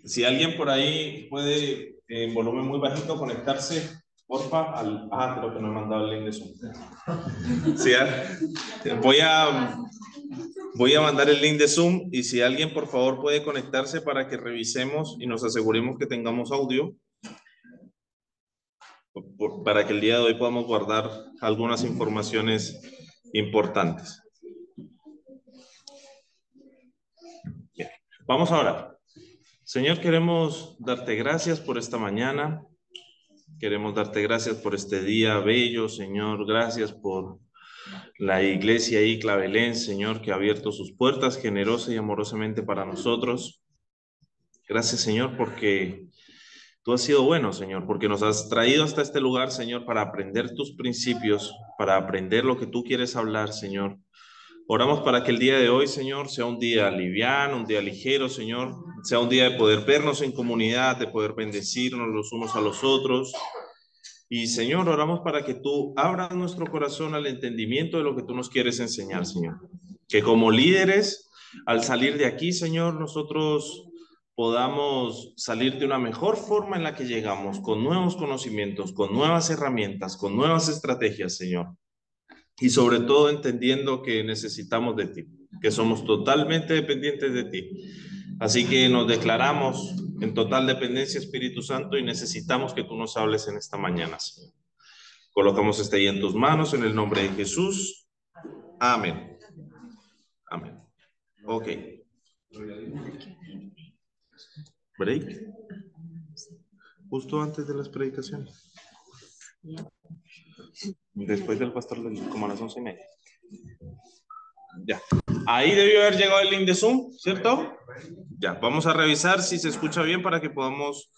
Si alguien por ahí puede, en volumen muy bajito, conectarse, porfa, al... Ah, creo que no he mandado el link de Zoom. Sí, voy a mandar el link de Zoom y si alguien por favor puede conectarse para que revisemos y nos aseguremos que tengamos audio, para que el día de hoy podamos guardar algunas informaciones importantes. Bien, vamos ahora. Señor, queremos darte gracias por esta mañana. Queremos darte gracias por este día bello, Señor. Gracias por la iglesia Icla Belén, Señor, que ha abierto sus puertas generosa y amorosamente para nosotros. Gracias, Señor, porque tú has sido bueno, Señor, porque nos has traído hasta este lugar, Señor, para aprender tus principios, para aprender lo que tú quieres hablar, Señor. Oramos para que el día de hoy, Señor, sea un día liviano, un día ligero, Señor. Sea un día de poder vernos en comunidad, de poder bendecirnos los unos a los otros. Y, Señor, oramos para que tú abras nuestro corazón al entendimiento de lo que tú nos quieres enseñar, Señor. Que como líderes, al salir de aquí, Señor, nosotros podamos salir de una mejor forma en la que llegamos, con nuevos conocimientos, con nuevas herramientas, con nuevas estrategias, Señor. Y sobre todo entendiendo que necesitamos de ti, que somos totalmente dependientes de ti. Así que nos declaramos en total dependencia, Espíritu Santo, y necesitamos que tú nos hables en esta mañana, Señor. Colocamos este día en tus manos, en el nombre de Jesús. Amén. Amén. Ok. Break. Justo antes de las predicaciones. Después del pastor, como a las 11:30. Ya. Ahí debió haber llegado el link de Zoom, ¿cierto? Ya, vamos a revisar si se escucha bien para que podamos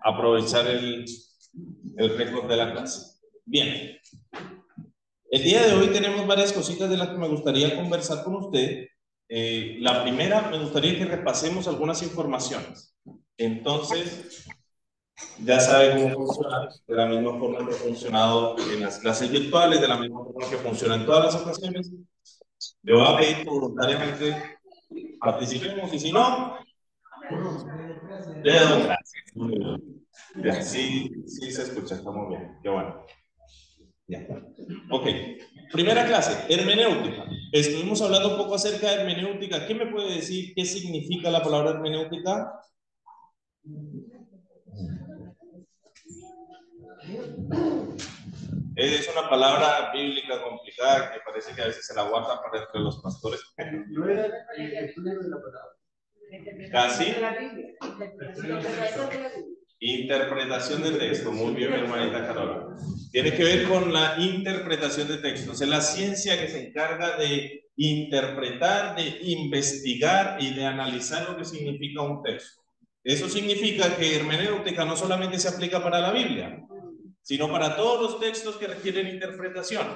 aprovechar el récord de la clase. Bien. El día de hoy tenemos varias cositas de las que me gustaría conversar con usted. La primera, me gustaría que repasemos algunas informaciones. Entonces, ya sabe cómo funciona, de la misma forma que ha funcionado en las clases virtuales, de la misma forma que funciona en todas las ocasiones. Le voy a pedir que voluntariamente participemos y si no, le doy gracias. Ya, sí se escucha, está muy bien, qué bueno. Ya. Ok, primera clase, hermenéutica. Estuvimos hablando un poco acerca de hermenéutica. ¿Qué me puede decir qué significa la palabra hermenéutica? Es una palabra bíblica complicada que parece que a veces se la guardan para entre los pastores. Casi. Interpretación de texto. Muy bien, mi hermanita Carola. Tiene que ver con la interpretación de textos. Es la ciencia que se encarga de interpretar, de investigar y de analizar lo que significa un texto. Eso significa que hermenéutica no solamente se aplica para la Biblia, sino para todos los textos que requieren interpretación.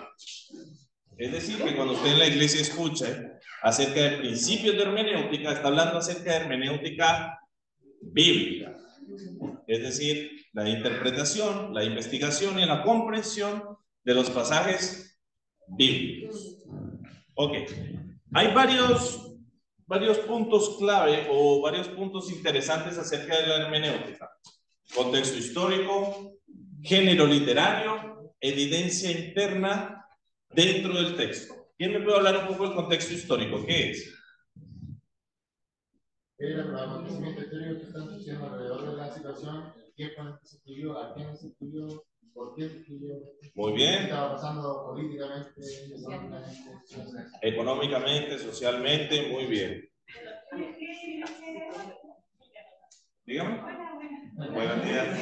Es decir, que cuando usted en la iglesia escucha acerca de principios de hermenéutica, está hablando acerca de hermenéutica bíblica. Es decir, la interpretación, la investigación y la comprensión de los pasajes bíblicos. Ok, hay varios puntos clave o varios puntos interesantes acerca de la hermenéutica. Contexto histórico, género literario, evidencia interna dentro del texto. ¿Quién me puede hablar un poco del contexto histórico? ¿Qué es? El acontecimiento histórico que están sucediendo alrededor de la situación, el tiempo en el que se escribió, a quién se escribió, por qué se escribió. Muy bien. ¿Qué estaba pasando políticamente, económicamente, socialmente? Muy bien. Dígame. Buenos días.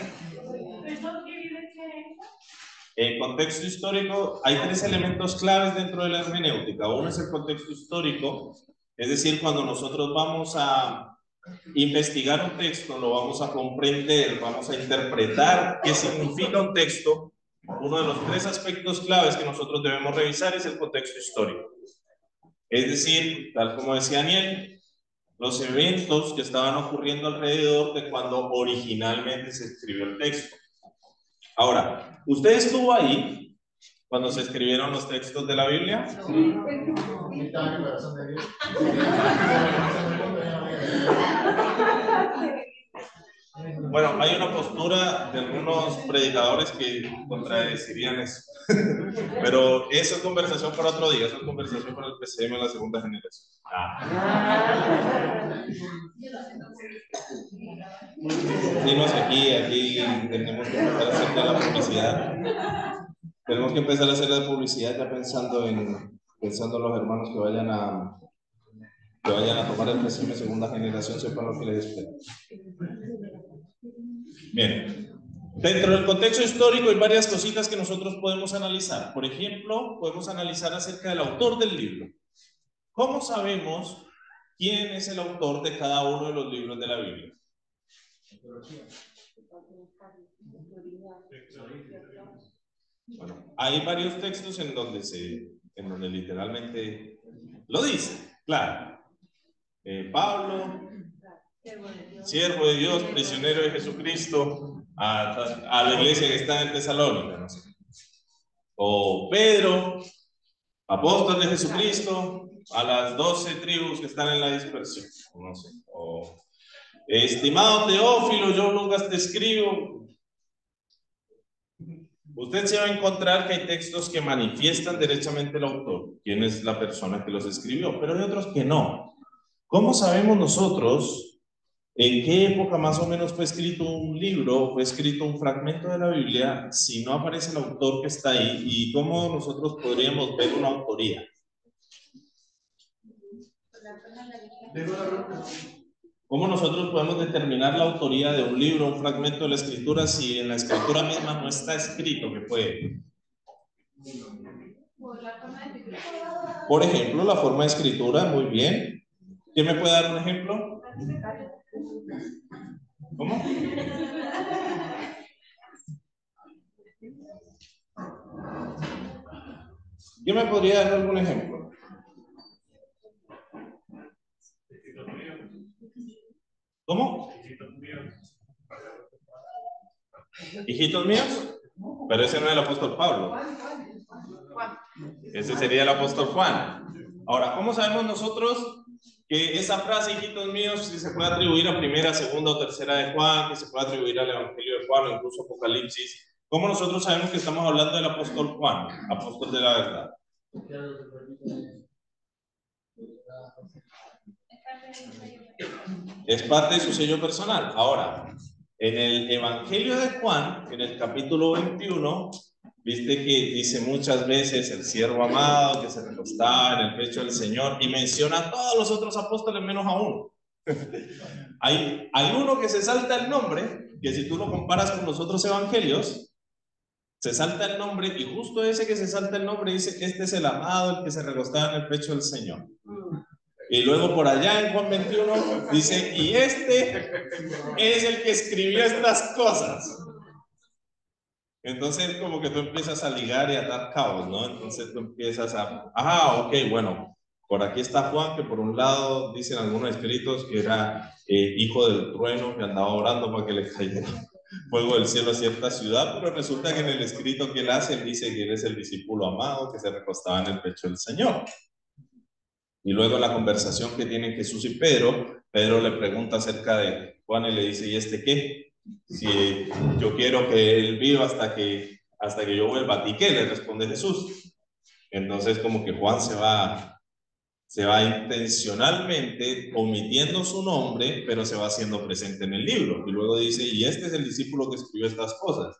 En contexto histórico hay tres elementos claves dentro de la hermenéutica. Uno es el contexto histórico, es decir, cuando nosotros vamos a investigar un texto, lo vamos a comprender, vamos a interpretar qué significa un texto. Uno de los tres aspectos claves que nosotros debemos revisar es el contexto histórico. Es decir, tal como decía Daniel, los eventos que estaban ocurriendo alrededor de cuando originalmente se escribió el texto. Ahora, usted estuvo ahí cuando se escribieron los textos de la Biblia? Estaba en el corazón de Dios. Bueno, hay una postura de algunos predicadores que contradecirían eso. Pero eso es conversación para otro día, eso es conversación para el PCM en la segunda generación. Sí, no sé, aquí tenemos que empezar a hacer ya la publicidad. Tenemos que empezar a hacer la publicidad ya pensando en los hermanos que vayan a tomar el PCM segunda generación, sepan lo que les espera. Bien, dentro del contexto histórico hay varias cositas que nosotros podemos analizar. Por ejemplo, podemos analizar acerca del autor del libro. ¿Cómo sabemos quién es el autor de cada uno de los libros de la Biblia? Bueno, hay varios textos en donde literalmente lo dice, claro. Pablo, siervo de Dios, prisionero de Jesucristo, a la iglesia que está en Tesalónica, no sé. O Pedro, apóstol de Jesucristo, a las 12 tribus que están en la dispersión, no sé. O estimado Teófilo, yo Lucas te escribo. Usted se va a encontrar que hay textos que manifiestan derechamente el autor, quién es la persona que los escribió, pero hay otros que no. ¿Cómo sabemos nosotros en qué época más o menos fue escrito un libro, fue escrito un fragmento de la Biblia, si no aparece el autor que está ahí? ¿Y cómo nosotros podríamos ver una autoría? ¿Cómo nosotros podemos determinar la autoría de un libro, un fragmento de la escritura, si en la escritura misma no está escrito que fue? Por ejemplo, la forma de escritura, muy bien. ¿Quién me puede dar un ejemplo? ¿Cómo? ¿Quién me podría dar algún ejemplo? ¿Cómo? ¿Hijitos míos? Pero ese no es el apóstol Pablo. Ese sería el apóstol Juan. Ahora, ¿cómo sabemos nosotros que esa frase, hijitos míos, si se puede atribuir a primera, segunda o tercera de Juan, que se puede atribuir al Evangelio de Juan o incluso Apocalipsis? ¿Cómo nosotros sabemos que estamos hablando del apóstol Juan, apóstol de la verdad? Es parte de su sello personal. Ahora, en el Evangelio de Juan, en el capítulo 21, viste que dice muchas veces el siervo amado que se recostaba en el pecho del Señor y menciona a todos los otros apóstoles menos a uno. Hay uno que se salta el nombre, que si tú lo comparas con los otros evangelios, se salta el nombre y justo ese que se salta el nombre dice, este es el amado, el que se recostaba en el pecho del Señor. Y luego por allá en Juan 21 dice, y este es el que escribió estas cosas. Entonces como que tú empiezas a ligar y a atar cabos, ¿no? Entonces tú empiezas ok, bueno, por aquí está Juan, que por un lado dicen algunos escritos que era hijo del trueno, que andaba orando para que le cayera fuego del cielo a cierta ciudad, pero resulta que en el escrito que él hace, él dice que él es el discípulo amado que se recostaba en el pecho del Señor. Y luego en la conversación que tienen Jesús y Pedro, Pedro le pregunta acerca de Juan y le dice, ¿y este qué? Si yo quiero que él viva hasta que yo vuelva. ¿Y qué? Le responde Jesús. Entonces como que Juan se va intencionalmente omitiendo su nombre, pero se va haciendo presente en el libro. Y luego dice, y este es el discípulo que escribió estas cosas.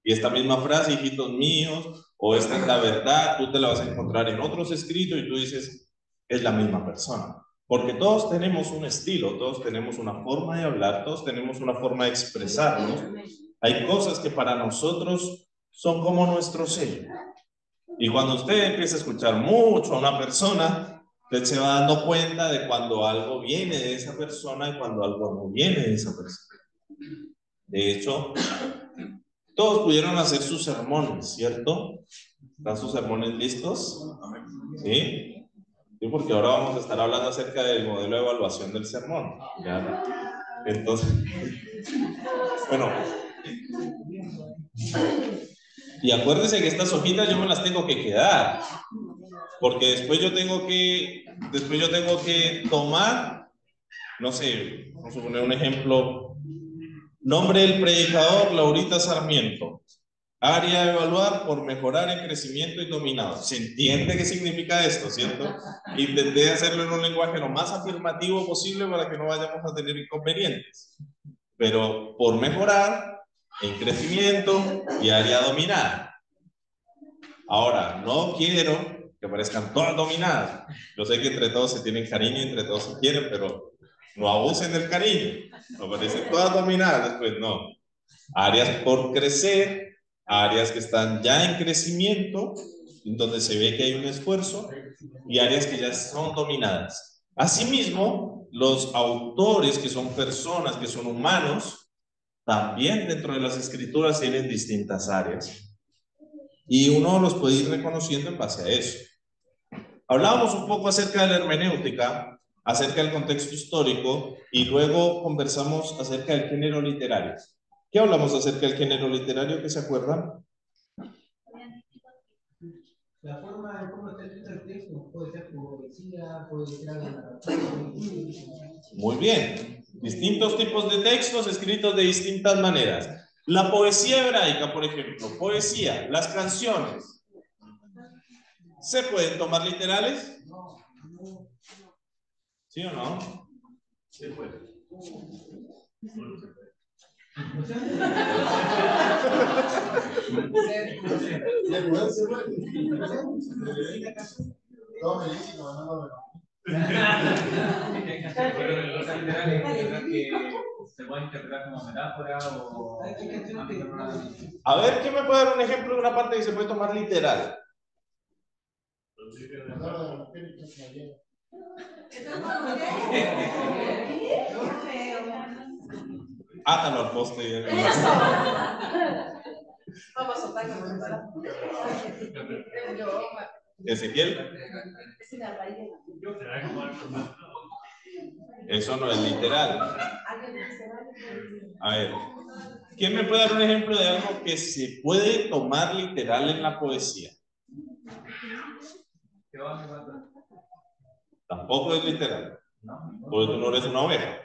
Y esta misma frase, hijitos míos, o esta es la verdad, tú te la vas a encontrar en otros escritos y tú dices, es la misma persona. Porque todos tenemos un estilo, todos tenemos una forma de hablar, todos tenemos una forma de expresarnos. Hay cosas que para nosotros son como nuestro sello. Y cuando usted empieza a escuchar mucho a una persona, usted se va dando cuenta de cuando algo viene de esa persona y cuando algo no viene de esa persona. De hecho, todos pudieron hacer sus sermones, ¿cierto? ¿Están sus sermones listos? ¿Sí? Sí, porque ahora vamos a estar hablando acerca del modelo de evaluación del sermón. ¿Ya? Entonces, bueno, Y acuérdense que estas hojitas yo me las tengo que quedar, porque después yo tengo que tomar, no sé, vamos a poner un ejemplo. Nombre del predicador, Laurita Sarmiento. Área a evaluar por mejorar en crecimiento y dominado. ¿Se entiende qué significa esto, cierto? Intenté hacerlo en un lenguaje lo más afirmativo posible para que no vayamos a tener inconvenientes. Pero por mejorar en crecimiento y área dominada. Ahora, no quiero que parezcan todas dominadas. Yo sé que entre todos se tienen cariño y entre todos se quieren, pero no abusen del cariño. No parecen todas dominadas, después no. Áreas por crecer, áreas que están ya en crecimiento, donde se ve que hay un esfuerzo, y áreas que ya son dominadas. Asimismo, los autores, que son personas, que son humanos, también dentro de las escrituras tienen distintas áreas. Y uno los puede ir reconociendo en base a eso. Hablábamos un poco acerca de la hermenéutica, acerca del contexto histórico, y luego conversamos acerca del género literario. ¿Qué hablamos acerca del género literario? ¿Qué se acuerdan? La forma de cómo está escrito el texto puede ser poesía, puede ser algo. Muy bien. Distintos tipos de textos escritos de distintas maneras. La poesía hebraica, por ejemplo, poesía, las canciones, ¿se pueden tomar literales? ¿Sí o no? Se puede. Se puede interpretar como metáfora o... A ver, ¿quién me puede dar un ejemplo de una parte que se puede tomar literal? Átalo al poste. Vamos a soltar. Ezequiel. Eso no es literal. A ver, ¿quién me puede dar un ejemplo de algo que se puede tomar literal en la poesía? Tampoco es literal. Porque tú no eres una oveja.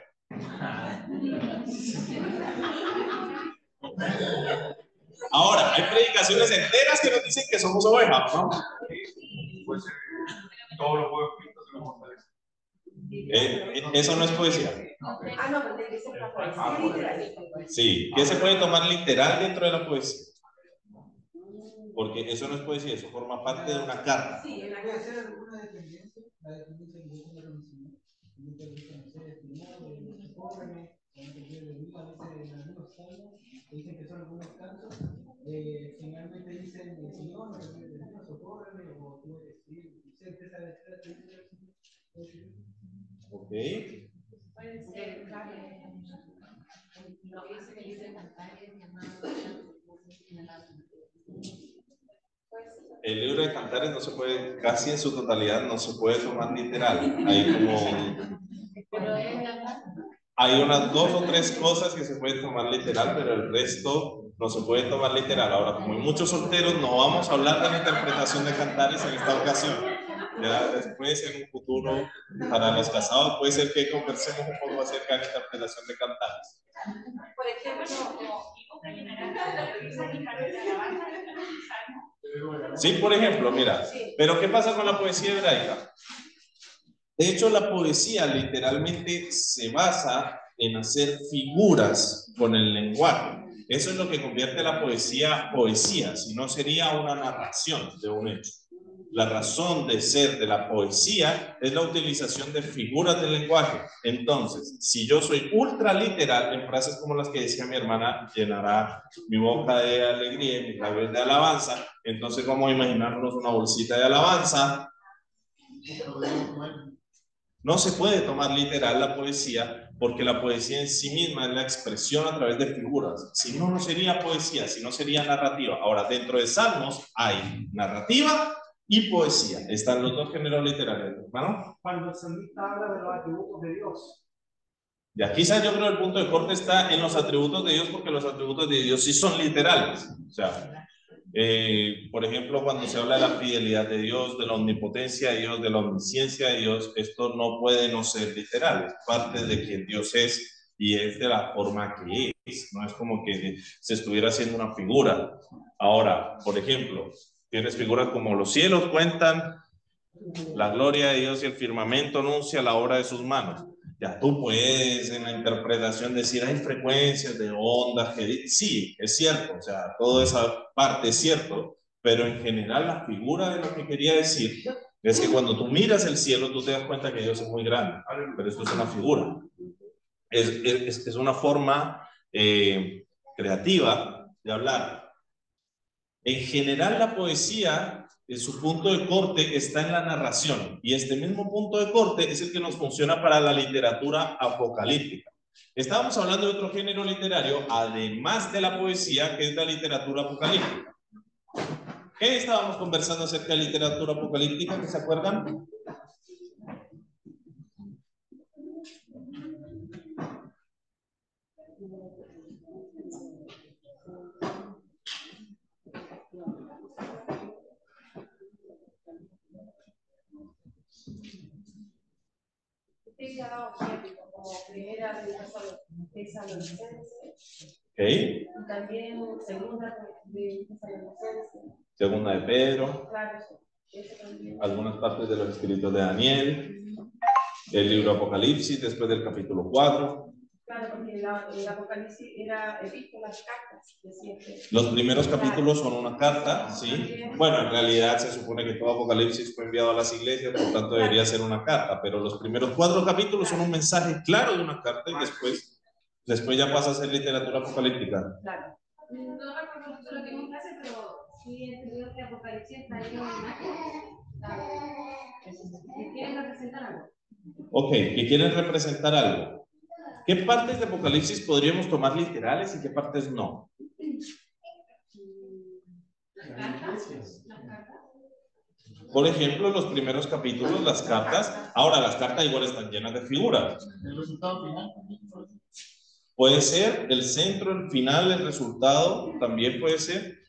Ahora, hay predicaciones enteras que nos dicen que somos ovejas, ¿no? Todos los juegos escritos se lo fortalecen. Eso no es poesía. No, pero tiene que ser una poesía literal. Sí, ¿qué se puede tomar literal dentro de la poesía? Porque eso no es poesía, eso forma parte de una carta. Sí, puede ser alguna dependencia, la dependencia que yo tengo reconocimiento. Muchas veces, no sé, socórreme, a veces en algunos salmos dicen que son algunos cantos, generalmente dicen, Señor, no te pides de Dios, socórreme, o tú eres fiel, y se empieza a decir. Ok. Puede ser, claro, lo que dice que dice Cantares llamado. El libro de Cantares no se puede, casi en su totalidad, no se puede tomar literal. Hay como... Hay unas 2 o 3 cosas que se pueden tomar literal, pero el resto no se puede tomar literal. Ahora, como hay muchos solteros, no vamos a hablar de la interpretación de Cantares en esta ocasión. Ya después, en un futuro, para los casados, puede ser que conversemos un poco acerca de la interpretación de Cantares. Por ejemplo, sí, por ejemplo, mira, pero ¿qué pasa con la poesía hebraica? De hecho, la poesía literalmente se basa en hacer figuras con el lenguaje. Eso es lo que convierte la poesía poesía, si no sería una narración de un hecho. La razón de ser de la poesía es la utilización de figuras del lenguaje. Entonces, si yo soy ultra literal en frases como las que decía mi hermana, llenará mi boca de alegría y mi labios de alabanza, entonces vamos a imaginarnos una bolsita de alabanza. No se puede tomar literal la poesía, porque la poesía en sí misma es la expresión a través de figuras. Si no, no sería poesía, si no sería narrativa. Ahora, dentro de Salmos hay narrativa y poesía. Están los dos géneros literarios, ¿no? Cuando el salmista habla de los atributos de Dios. Y quizás yo creo que el punto de corte está en los atributos de Dios, porque los atributos de Dios sí son literales. O sea, Por ejemplo, cuando se habla de la fidelidad de Dios, de la omnipotencia de Dios, de la omnisciencia de Dios, esto no puede no ser literal, es parte de quien Dios es y es de la forma que es, no es como que se estuviera haciendo una figura. Ahora, por ejemplo, tienes figuras como los cielos cuentan la gloria de Dios y el firmamento anuncia la obra de sus manos. Ya tú puedes en la interpretación decir, hay frecuencias de ondas que sí, es cierto, o sea, toda esa parte es cierto, pero en general la figura de lo que quería decir es que cuando tú miras el cielo, tú te das cuenta que Dios es muy grande, pero esto es una figura. Es una forma creativa de hablar. En general la poesía, en su punto de corte está en la narración, y este mismo punto de corte es el que nos funciona para la literatura apocalíptica. Estábamos hablando de otro género literario, además de la poesía, que es la literatura apocalíptica. ¿Qué estábamos conversando acerca de literatura apocalíptica? ¿Que se acuerdan? Como primera de Tesalonicenses. Okay. Y también segunda de Tesalonicenses. Segunda de Pedro. Claro, eso también. Algunas partes de los escritos de Daniel. El libro Apocalipsis después del capítulo 4. Claro, porque el Apocalipsis era epístolas, cartas. Los primeros capítulos son una carta, ¿sí? Bueno, en realidad se supone que todo Apocalipsis fue enviado a las iglesias, por tanto debería ser una carta, pero los primeros 4 capítulos son un mensaje claro de una carta y después ya pasa a ser literatura apocalíptica. Claro. No recuerdo mucho lo que es un clase, pero sí he entendido que Apocalipsis está ahí en que quieren representar algo. Ok, que quieren representar algo. ¿Qué partes de Apocalipsis podríamos tomar literales y qué partes no? Por ejemplo, los primeros capítulos, las cartas. Ahora, las cartas igual están llenas de figuras. El resultado final. Puede ser el centro, el final, el resultado, también puede ser.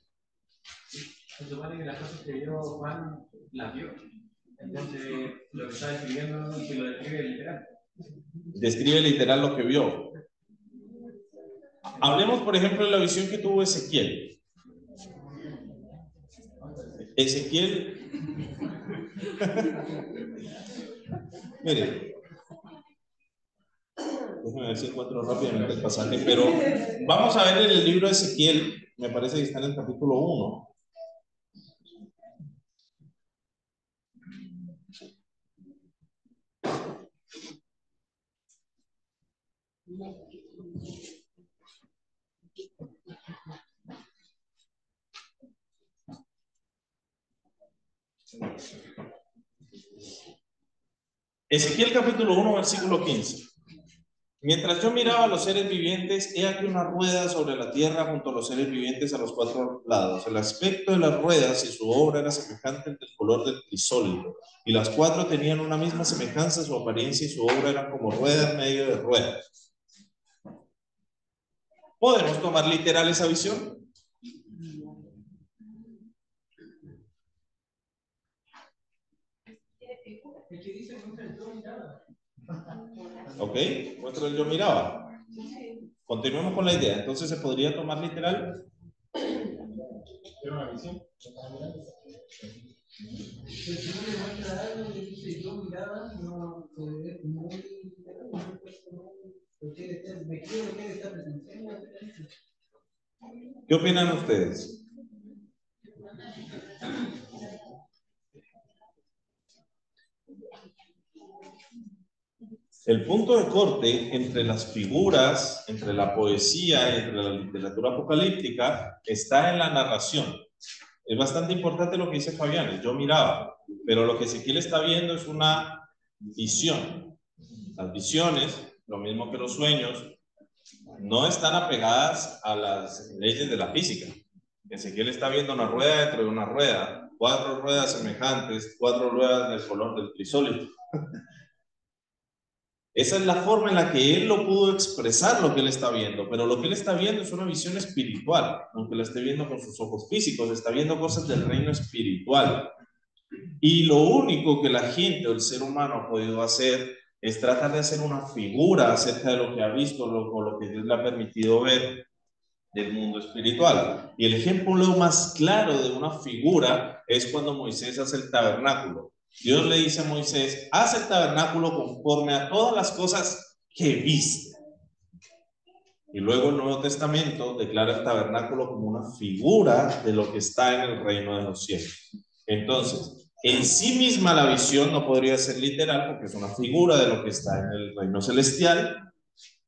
Se supone que las cosas que vio Juan las vio. Entonces, lo que está escribiendo se lo describe literal. Describe literal lo que vio. Hablemos, por ejemplo, de la visión que tuvo Ezequiel. Ezequiel. Mire. Déjenme ver si encuentro rápidamente el pasaje, pero vamos a ver el libro de Ezequiel. Me parece que está en el capítulo 1. Ezequiel capítulo 1, versículo 15. Mientras yo miraba a los seres vivientes, he aquí una rueda sobre la tierra junto a los seres vivientes a los 4 lados. El aspecto de las ruedas y su obra era semejante al del color del crisólito, y las 4 tenían una misma semejanza, su apariencia y su obra eran como rueda en medio de ruedas. ¿Podemos tomar literal esa visión? Ok, muestro el yo miraba. Continuemos con la idea. Entonces, ¿se podría tomar literal? Era una visión. ¿Qué opinan ustedes? El punto de corte entre las figuras, entre la poesía y entre la literatura apocalíptica está en la narración. Es bastante importante lo que dice Fabián, yo miraba, pero lo que Ezequiel está viendo es una visión. Las visiones, lo mismo que los sueños, no están apegadas a las leyes de la física. Ezequiel está viendo una rueda dentro de una rueda, 4 ruedas semejantes, 4 ruedas del color del crisólito. Esa es la forma en la que él lo pudo expresar lo que él está viendo, pero lo que él está viendo es una visión espiritual, aunque lo esté viendo con sus ojos físicos, está viendo cosas del reino espiritual. Y lo único que la gente o el ser humano ha podido hacer es tratar de hacer una figura acerca de lo que ha visto o lo que Dios le ha permitido ver del mundo espiritual. Y el ejemplo más claro de una figura es cuando Moisés hace el tabernáculo. Dios le dice a Moisés, haz el tabernáculo conforme a todas las cosas que viste. Y luego el Nuevo Testamento declara el tabernáculo como una figura de lo que está en el reino de los cielos. Entonces, en sí misma la visión no podría ser literal porque es una figura de lo que está en el reino celestial,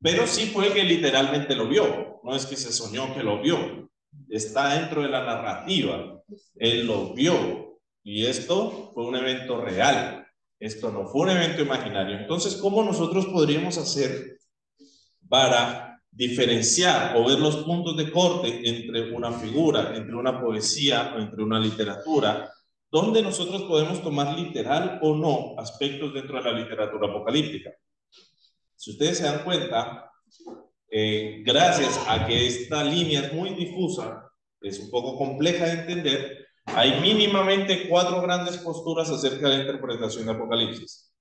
pero sí fue que literalmente lo vio, no es que se soñó que lo vio, está dentro de la narrativa, él lo vio y esto fue un evento real, esto no fue un evento imaginario. Entonces, ¿cómo nosotros podríamos hacer para diferenciar o ver los puntos de corte entre una figura, entre una poesía o entre una literatura, donde nosotros podemos tomar literal o no aspectos dentro de la literatura apocalíptica? Si ustedes se dan cuenta, gracias a que esta línea es muy difusa, es un poco compleja de entender, hay mínimamente 4 grandes posturas acerca de la interpretación de Apocalipsis,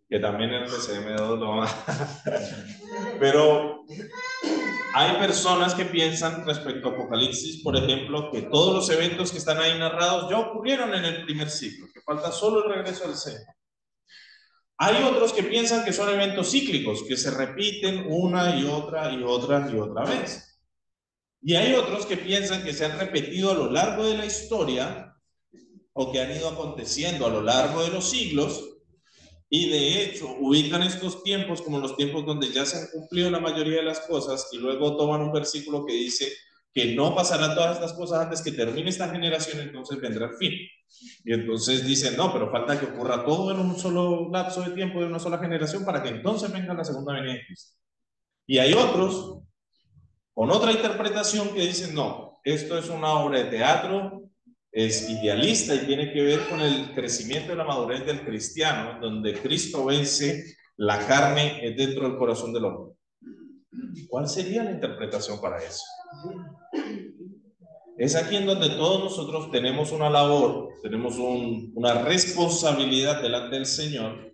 que también en el PCM2 lo van a... Pero hay personas que piensan respecto a Apocalipsis, por ejemplo, que todos los eventos que están ahí narrados ya ocurrieron en el primer siglo, que falta solo el regreso del Señor. Hay otros que piensan que son eventos cíclicos, que se repiten una y otra y otra y otra vez. Y hay otros que piensan que se han repetido a lo largo de la historia o que han ido aconteciendo a lo largo de los siglos y de hecho ubican estos tiempos como los tiempos donde ya se han cumplido la mayoría de las cosas y luego toman un versículo que dice que no pasarán todas estas cosas antes que termine esta generación, entonces vendrá el fin. Y entonces dicen, no, pero falta que ocurra todo en un solo lapso de tiempo de una sola generación para que entonces venga la segunda venida de Cristo. Y hay otros con otra interpretación que dicen, no, esto es una obra de teatro, es idealista y tiene que ver con el crecimiento y la madurez del cristiano, donde Cristo vence la carne dentro del corazón del hombre. ¿Cuál sería la interpretación para eso? Es aquí en donde todos nosotros tenemos una labor, tenemos una responsabilidad delante del Señor,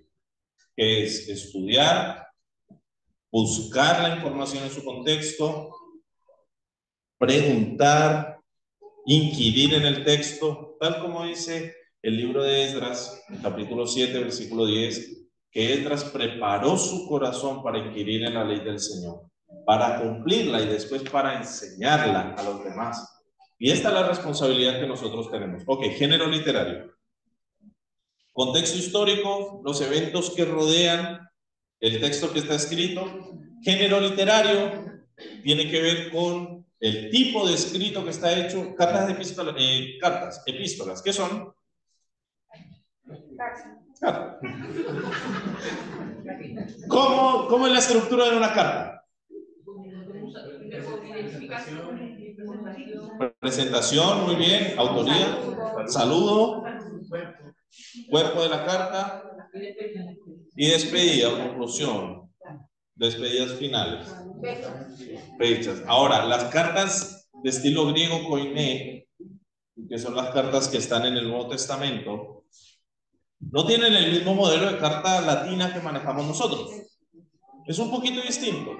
que es estudiar, buscar la información en su contexto, preguntar, inquirir en el texto, tal como dice el libro de Esdras, el capítulo 7, versículo 10, que Esdras preparó su corazón para inquirir en la ley del Señor, para cumplirla y después para enseñarla a los demás. Y esta es la responsabilidad que nosotros tenemos. Ok, género literario. Contexto histórico, los eventos que rodean el texto que está escrito. Género literario tiene que ver con el tipo de escrito que está hecho. Cartas, epístolas. ¿Qué son? Cartas. ¿Cómo es la estructura de una carta? Presentación, muy bien. Autoría, saludo, cuerpo de la carta y despedida o conclusión. Despedidas finales. Fechas. Ahora, las cartas de estilo griego koiné, que son las cartas que están en el Nuevo Testamento, no tienen el mismo modelo de carta latina que manejamos nosotros. Es un poquito distinto.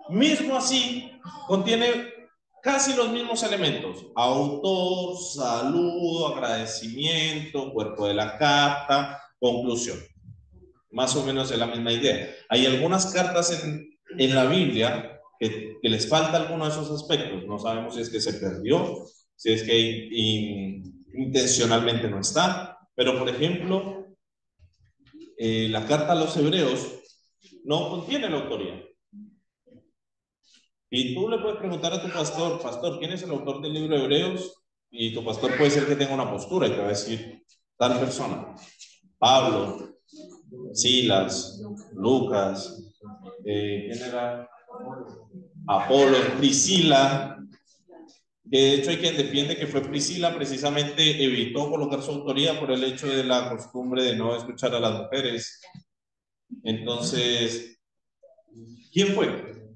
Mismo así, contiene casi los mismos elementos: autor, saludo, agradecimiento, cuerpo de la carta, conclusión. Más o menos es la misma idea. Hay algunas cartas en la Biblia que les falta alguno de esos aspectos. No sabemos si es que se perdió, si es que intencionalmente no está. Pero, por ejemplo, la carta a los hebreos no contiene la autoría. Y tú le puedes preguntar a tu pastor, pastor, ¿quién es el autor del libro de Hebreos? Y tu pastor puede ser que tenga una postura y te va a decir, tal persona. Pablo, Silas, Lucas, ¿quién era? Apolo, Priscila. Que de hecho hay quien defiende que fue Priscila, precisamente evitó colocar su autoría por el hecho de la costumbre de no escuchar a las mujeres Entonces, ¿quién fue?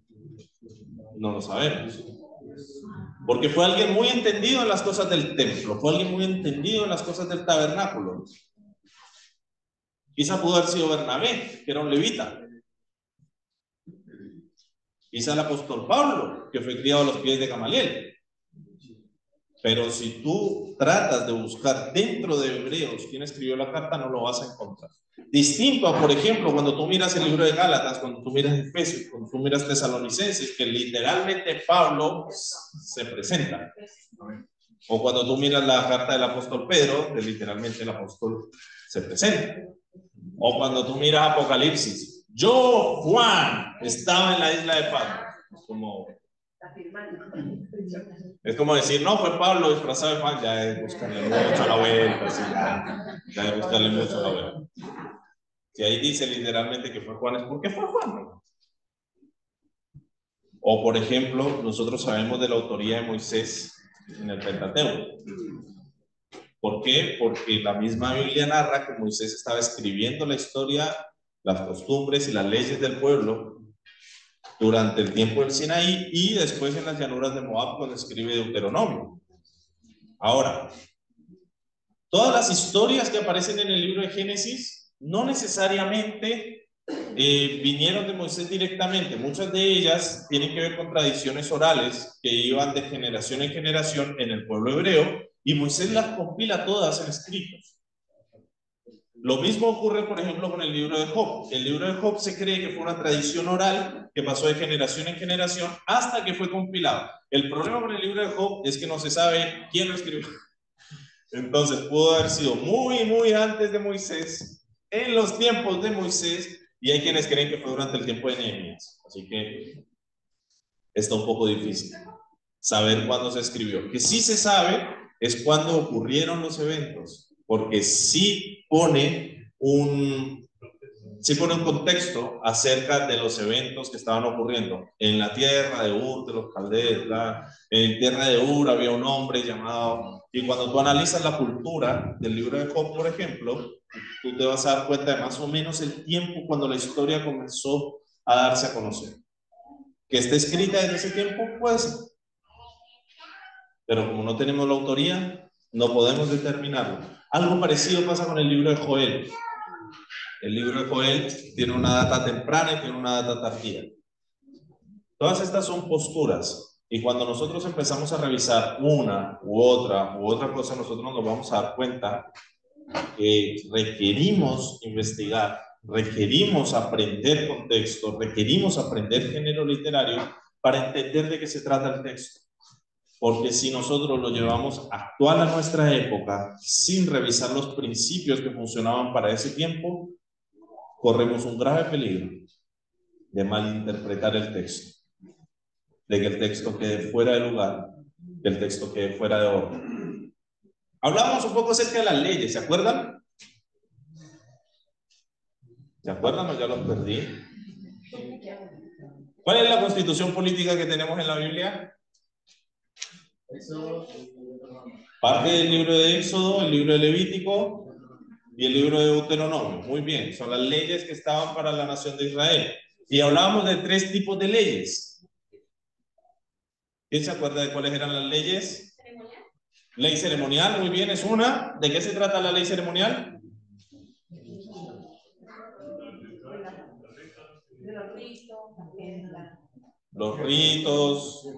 No lo sabemos. Porque fue alguien muy entendido en las cosas del templo, fue alguien muy entendido en las cosas del tabernáculo. Quizá pudo haber sido Bernabé, que era un levita. Quizá el apóstol Pablo, que fue criado a los pies de Gamaliel. Pero si tú tratas de buscar dentro de Hebreos quién escribió la carta, no lo vas a encontrar. Distinto a, por ejemplo, cuando tú miras el libro de Gálatas, cuando tú miras Efesios, cuando tú miras Tesalonicenses, que literalmente Pablo se presenta. O cuando tú miras la carta del apóstol Pedro, que literalmente el apóstol se presenta. O cuando tú miras Apocalipsis, yo, Juan, estaba en la isla de Patmos. Es como decir, no, fue Pablo disfrazado de Juan, ya es buscarle mucho la vuelta, así, ya es buscarle mucho la vuelta. Si ahí dice literalmente que fue Juan, es porque fue Juan. O por ejemplo, nosotros sabemos de la autoría de Moisés en el Pentateuco. ¿Por qué? Porque la misma Biblia narra que Moisés estaba escribiendo la historia, las costumbres y las leyes del pueblo durante el tiempo del Sinaí y después en las llanuras de Moab cuando escribe Deuteronomio. Ahora, todas las historias que aparecen en el libro de Génesis no necesariamente vinieron de Moisés directamente. Muchas de ellas tienen que ver con tradiciones orales que iban de generación en generación en el pueblo hebreo y Moisés las compila todas en escritos. Lo mismo ocurre, por ejemplo, con el libro de Job. El libro de Job se cree que fue una tradición oral que pasó de generación en generación hasta que fue compilado. El problema con el libro de Job es que no se sabe quién lo escribió. Entonces pudo haber sido muy antes de Moisés, en los tiempos de Moisés, y hay quienes creen que fue durante el tiempo de Nehemías. Así que está un poco difícil saber cuándo se escribió. Que sí se sabe es cuándo ocurrieron los eventos, porque sí pone un contexto acerca de los eventos que estaban ocurriendo. En la tierra de Ur, de los caldeos, en tierra de Ur había un hombre llamado... Y cuando tú analizas la cultura del libro de Job, por ejemplo, tú te vas a dar cuenta de más o menos el tiempo cuando la historia comenzó a darse a conocer. Que esté escrita desde ese tiempo, pues, pero como no tenemos la autoría, no podemos determinarlo. Algo parecido pasa con el libro de Joel. El libro de Joel tiene una data temprana y tiene una data tardía. Todas estas son posturas. Y cuando nosotros empezamos a revisar una u otra cosa, nosotros nos vamos a dar cuenta que requerimos investigar, requerimos aprender contexto, requerimos aprender género literario para entender de qué se trata el texto. Porque si nosotros lo llevamos actual a nuestra época, sin revisar los principios que funcionaban para ese tiempo, corremos un grave peligro de malinterpretar el texto, de que el texto quede fuera de lugar, que el texto quede fuera de orden. Hablamos un poco acerca de las leyes, ¿se acuerdan? ¿Se acuerdan o ya los perdí? ¿Cuál es la constitución política que tenemos en la Biblia? Parte del libro de Éxodo, el libro de Levítico y el libro de Deuteronomio. Muy bien, son las leyes que estaban para la nación de Israel. Y hablábamos de 3 tipos de leyes. ¿Quién se acuerda de cuáles eran las leyes? ¿Ceremonial? Ley ceremonial, muy bien, es una. ¿De qué se trata la ley ceremonial? Los ritos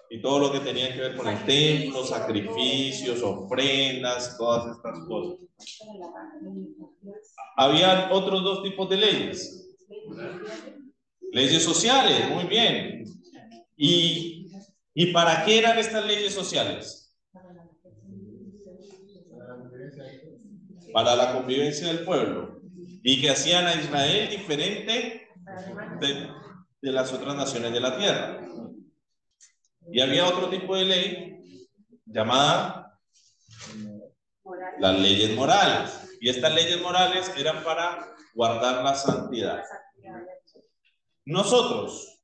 y todo lo que tenía que ver con el templo, sacrificios, ofrendas, todas estas cosas. Había otros 2 tipos de leyes. Leyes sociales, muy bien. ¿Y para qué eran estas leyes sociales? Para la convivencia del pueblo. Y que hacían a Israel diferente de las otras naciones de la tierra. Y había otro tipo de ley llamada las leyes morales. Y estas leyes morales eran para guardar la santidad. Nosotros,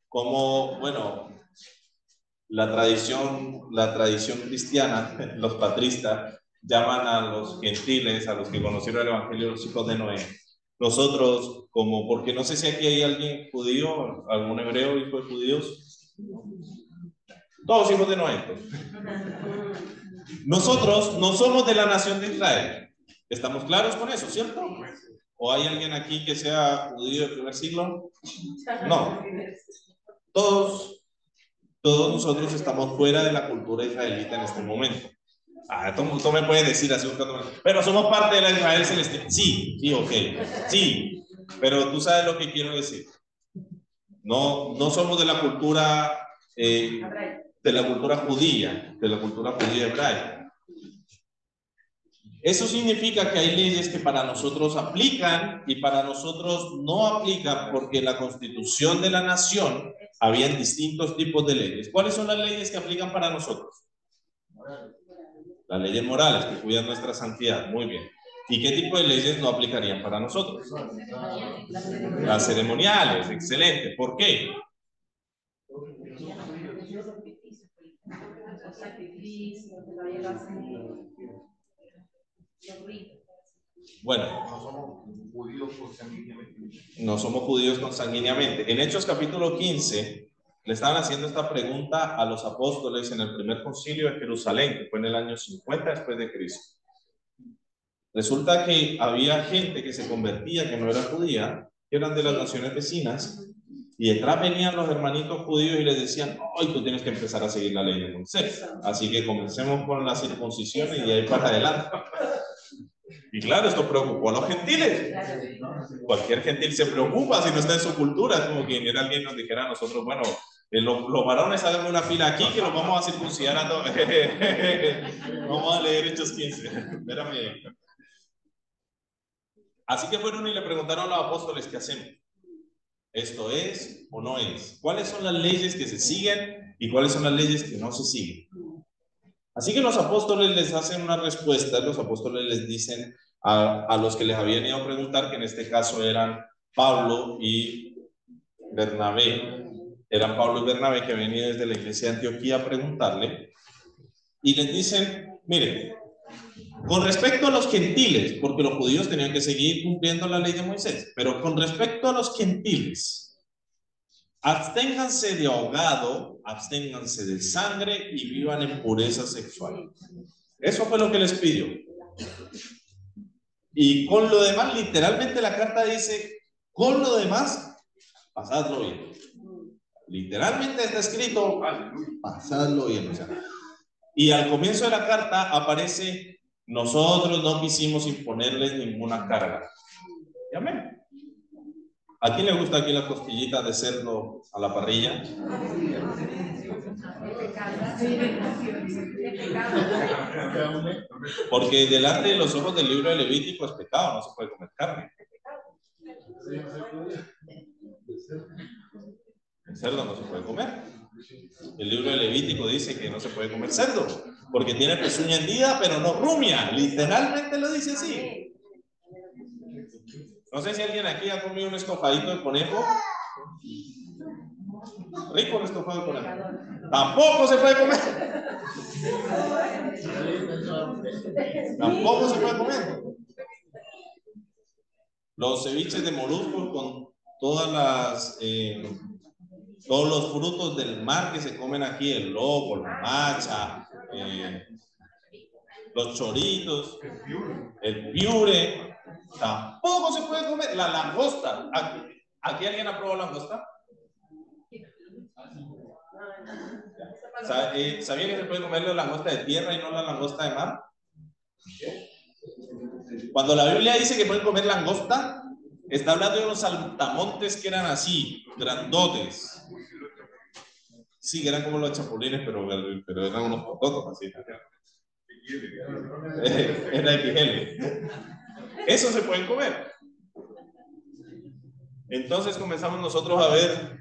como, bueno, la tradición cristiana, los patristas, llaman a los gentiles, a los que conocieron el evangelio, los hijos de Noé. nosotros, como, porque no sé si aquí hay alguien judío, algún hebreo, hijo de judíos. Todos hijos de Noé. Nosotros no somos de la nación de Israel. ¿Estamos claros con eso, cierto? ¿O hay alguien aquí que sea judío del primer siglo? No. Todos nosotros estamos fuera de la cultura israelita en este momento. Tú me puedes decir así, pero somos parte de la Israel celestial. Sí, ok. Sí, pero tú sabes lo que quiero decir. No somos de la cultura judía, de la cultura judía hebraica. Eso significa que hay leyes que para nosotros aplican y para nosotros no aplican, porque en la constitución de la nación habían distintos tipos de leyes. ¿Cuáles son las leyes que aplican para nosotros? Las leyes morales que cuidan nuestra santidad. Muy bien. ¿Y qué tipo de leyes no aplicarían para nosotros? Las ceremoniales. Excelente. ¿Por qué? Bueno, no somos judíos consanguíneamente. No somos judíos consanguíneamente. En Hechos capítulo 15 le estaban haciendo esta pregunta a los apóstoles en el primer concilio de Jerusalén, que fue en el año 50 después de Cristo. Resulta que había gente que se convertía, que no era judía, que eran de las naciones vecinas, y detrás venían los hermanitos judíos y les decían: hoy tú tienes que empezar a seguir la ley de Moisés, así que comencemos con la circuncisión y de ahí para adelante. Y claro, esto preocupó a los gentiles. Cualquier gentil se preocupa si no está en su cultura. Es como que viniera alguien y nos dijera a nosotros: bueno, los varones hagan una fila aquí que los vamos a circuncidar a todos. Vamos a leer Hechos 15. Espérame. Así que fueron y le preguntaron a los apóstoles: ¿qué hacemos? ¿Esto es o no es? ¿Cuáles son las leyes que se siguen y cuáles son las leyes que no se siguen? Así que los apóstoles les hacen una respuesta. Los apóstoles les dicen a los que les habían ido a preguntar, que en este caso eran Pablo y Bernabé. Eran Pablo y Bernabé, que habían ido desde la iglesia de Antioquía a preguntarle. Y les dicen: miren, con respecto a los gentiles, porque los judíos tenían que seguir cumpliendo la ley de Moisés, pero con respecto a los gentiles, absténganse de ahogado, absténganse de sangre y vivan en pureza sexual. Eso fue lo que les pidió. Y con lo demás, literalmente la carta dice: con lo demás, pasadlo bien. Literalmente está escrito: pasadlo bien. O sea, y al comienzo de la carta aparece: nosotros no quisimos imponerles ninguna carga. ¿Y amén? ¿A quién le gusta aquí las costillitas de cerdo a la parrilla? Porque delante de los ojos del libro de Levítico es pecado, no se puede comer carne. El cerdo no se puede comer. El libro de Levítico dice que no se puede comer cerdo, porque tiene pezuña hendida, pero no rumia. Literalmente lo dice así. No sé si alguien aquí ha comido un estofadito de conejo. Rico un estofado de conejo. Tampoco se puede comer. Tampoco se puede comer. Los ceviches de moluscos con todas todos los frutos del mar que se comen aquí: el loco, la macha, los choritos, el piure, tampoco se puede comer. La langosta. ¿Aquí alguien ha probado langosta? ¿Sabía que se puede comer la langosta de tierra y no la langosta de mar? Cuando la Biblia dice que pueden comer langosta, está hablando de unos saltamontes que eran así, grandotes. Sí, que eran como los chapulines, pero eran unos pototos así. Era XL. Eso se pueden comer. Entonces comenzamos nosotros a ver,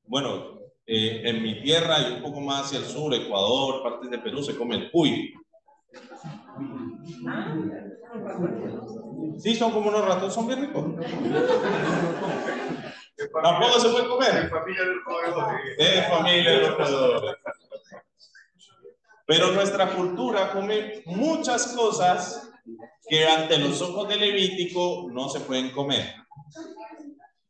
bueno, en mi tierra y un poco más hacia el sur, Ecuador, partes de Perú, se come el cuy. Sí, son como unos ratones, son bien ricos. Tampoco se puede comer. Es familia de los roedores. Pero nuestra cultura come muchas cosas que ante los ojos de Levítico no se pueden comer.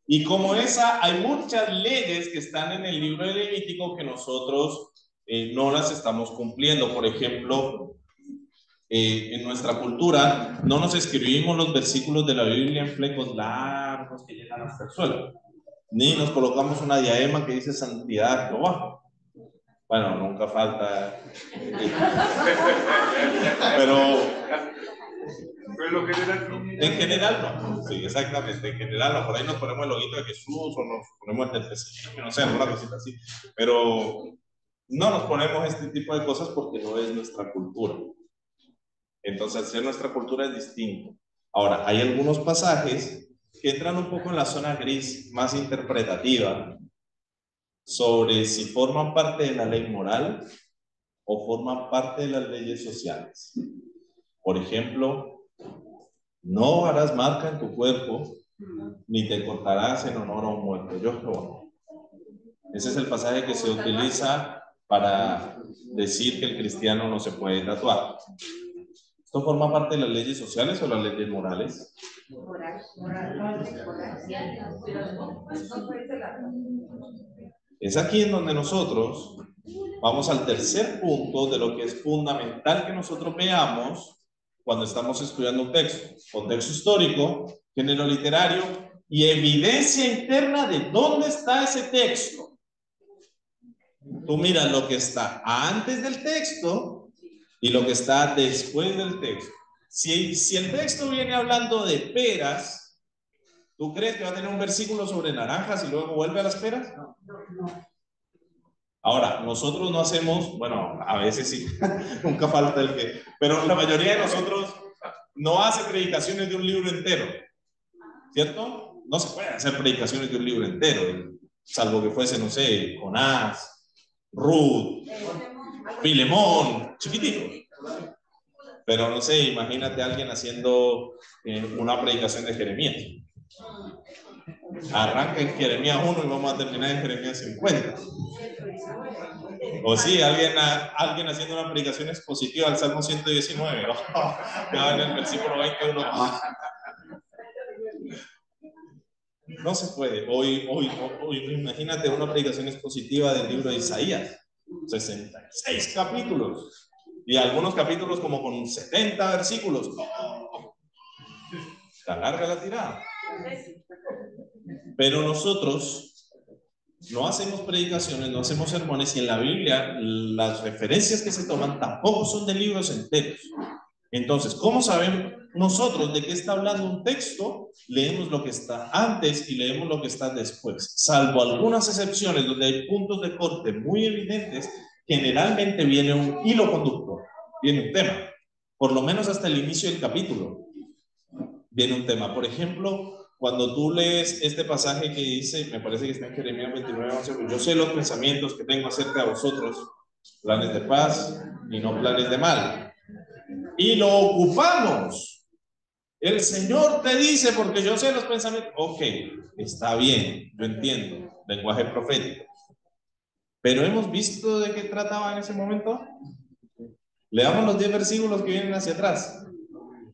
Y como esa, hay muchas leyes que están en el libro de Levítico que nosotros no las estamos cumpliendo. Por ejemplo, en nuestra cultura no nos escribimos los versículos de la Biblia en flecos largos que llegan hasta el suelo, ni nos colocamos una diadema que dice santidad Jehová. Bueno, nunca falta, pero en general no. Sí, exactamente, en general no. Por ahí nos ponemos el loguito de Jesús o nos ponemos el del presidente, no sé, alguna cosita así, pero no nos ponemos este tipo de cosas porque no es nuestra cultura. Entonces, hacer nuestra cultura es distinto. Ahora, hay algunos pasajes que entran un poco en la zona gris más interpretativa sobre si forman parte de la ley moral o forman parte de las leyes sociales. Por ejemplo, no harás marca en tu cuerpo, ni te cortarás en honor a un muerto. Yo Jehová. Ese es el pasaje que se utiliza para decir que el cristiano no se puede tatuar. ¿Esto forma parte de las leyes sociales o las leyes morales? Es aquí en donde nosotros vamos al tercer punto de lo que es fundamental que nosotros veamos cuando estamos estudiando un texto. Contexto histórico, género literario y evidencia interna de dónde está ese texto. Tú miras lo que está antes del texto y lo que está después del texto. Si el texto viene hablando de peras, ¿tú crees que va a tener un versículo sobre naranjas y luego vuelve a las peras? No. Ahora, nosotros no hacemos, bueno, a veces sí, nunca falta el que, pero la mayoría de nosotros no hace predicaciones de un libro entero, ¿cierto? No se pueden hacer predicaciones de un libro entero, salvo que fuese, no sé, Jonás, Ruth, Filemón, chiquitito. Pero no sé, imagínate a alguien haciendo una predicación de Jeremías. Arranca en Jeremías 1 y vamos a terminar en Jeremías 50. O sí, alguien haciendo una predicación expositiva al Salmo 119. Ya en el versículo 21. No se puede. Hoy, imagínate una predicación expositiva del libro de Isaías. 66 capítulos. Y algunos capítulos como con 70 versículos. Está larga la tirada. Pero nosotros no hacemos predicaciones, no hacemos sermones, y en la Biblia las referencias que se toman tampoco son de libros enteros. Entonces, ¿cómo sabemos nosotros de qué está hablando un texto? Leemos lo que está antes y leemos lo que está después. Salvo algunas excepciones donde hay puntos de corte muy evidentes, generalmente viene un hilo conductor, viene un tema, por lo menos hasta el inicio del capítulo viene un tema. Por ejemplo, cuando tú lees este pasaje que dice, me parece que está en Jeremías 29:11, yo sé los pensamientos que tengo acerca de vosotros, planes de paz y no planes de mal. Y lo ocupamos. El Señor te dice, porque yo sé los pensamientos. Ok, está bien, yo entiendo, lenguaje profético. Pero hemos visto de qué trataba en ese momento. Leamos los 10 versículos que vienen hacia atrás.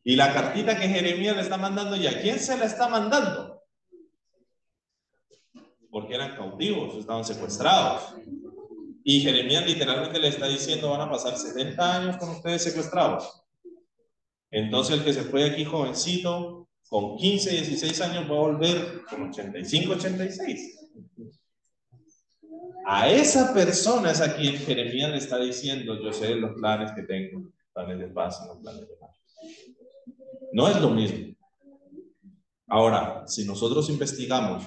Y la cartita que Jeremías le está mandando, ¿y a quién se la está mandando? Porque eran cautivos, estaban secuestrados. Y Jeremías literalmente le está diciendo, van a pasar 70 años con ustedes secuestrados. Entonces el que se fue aquí jovencito, con 15, 16 años, va a volver con 85, 86. A esa persona es a quien Jeremías le está diciendo, yo sé los planes que tengo, planes de paz y no planes de mal. No es lo mismo. Ahora, si nosotros investigamos,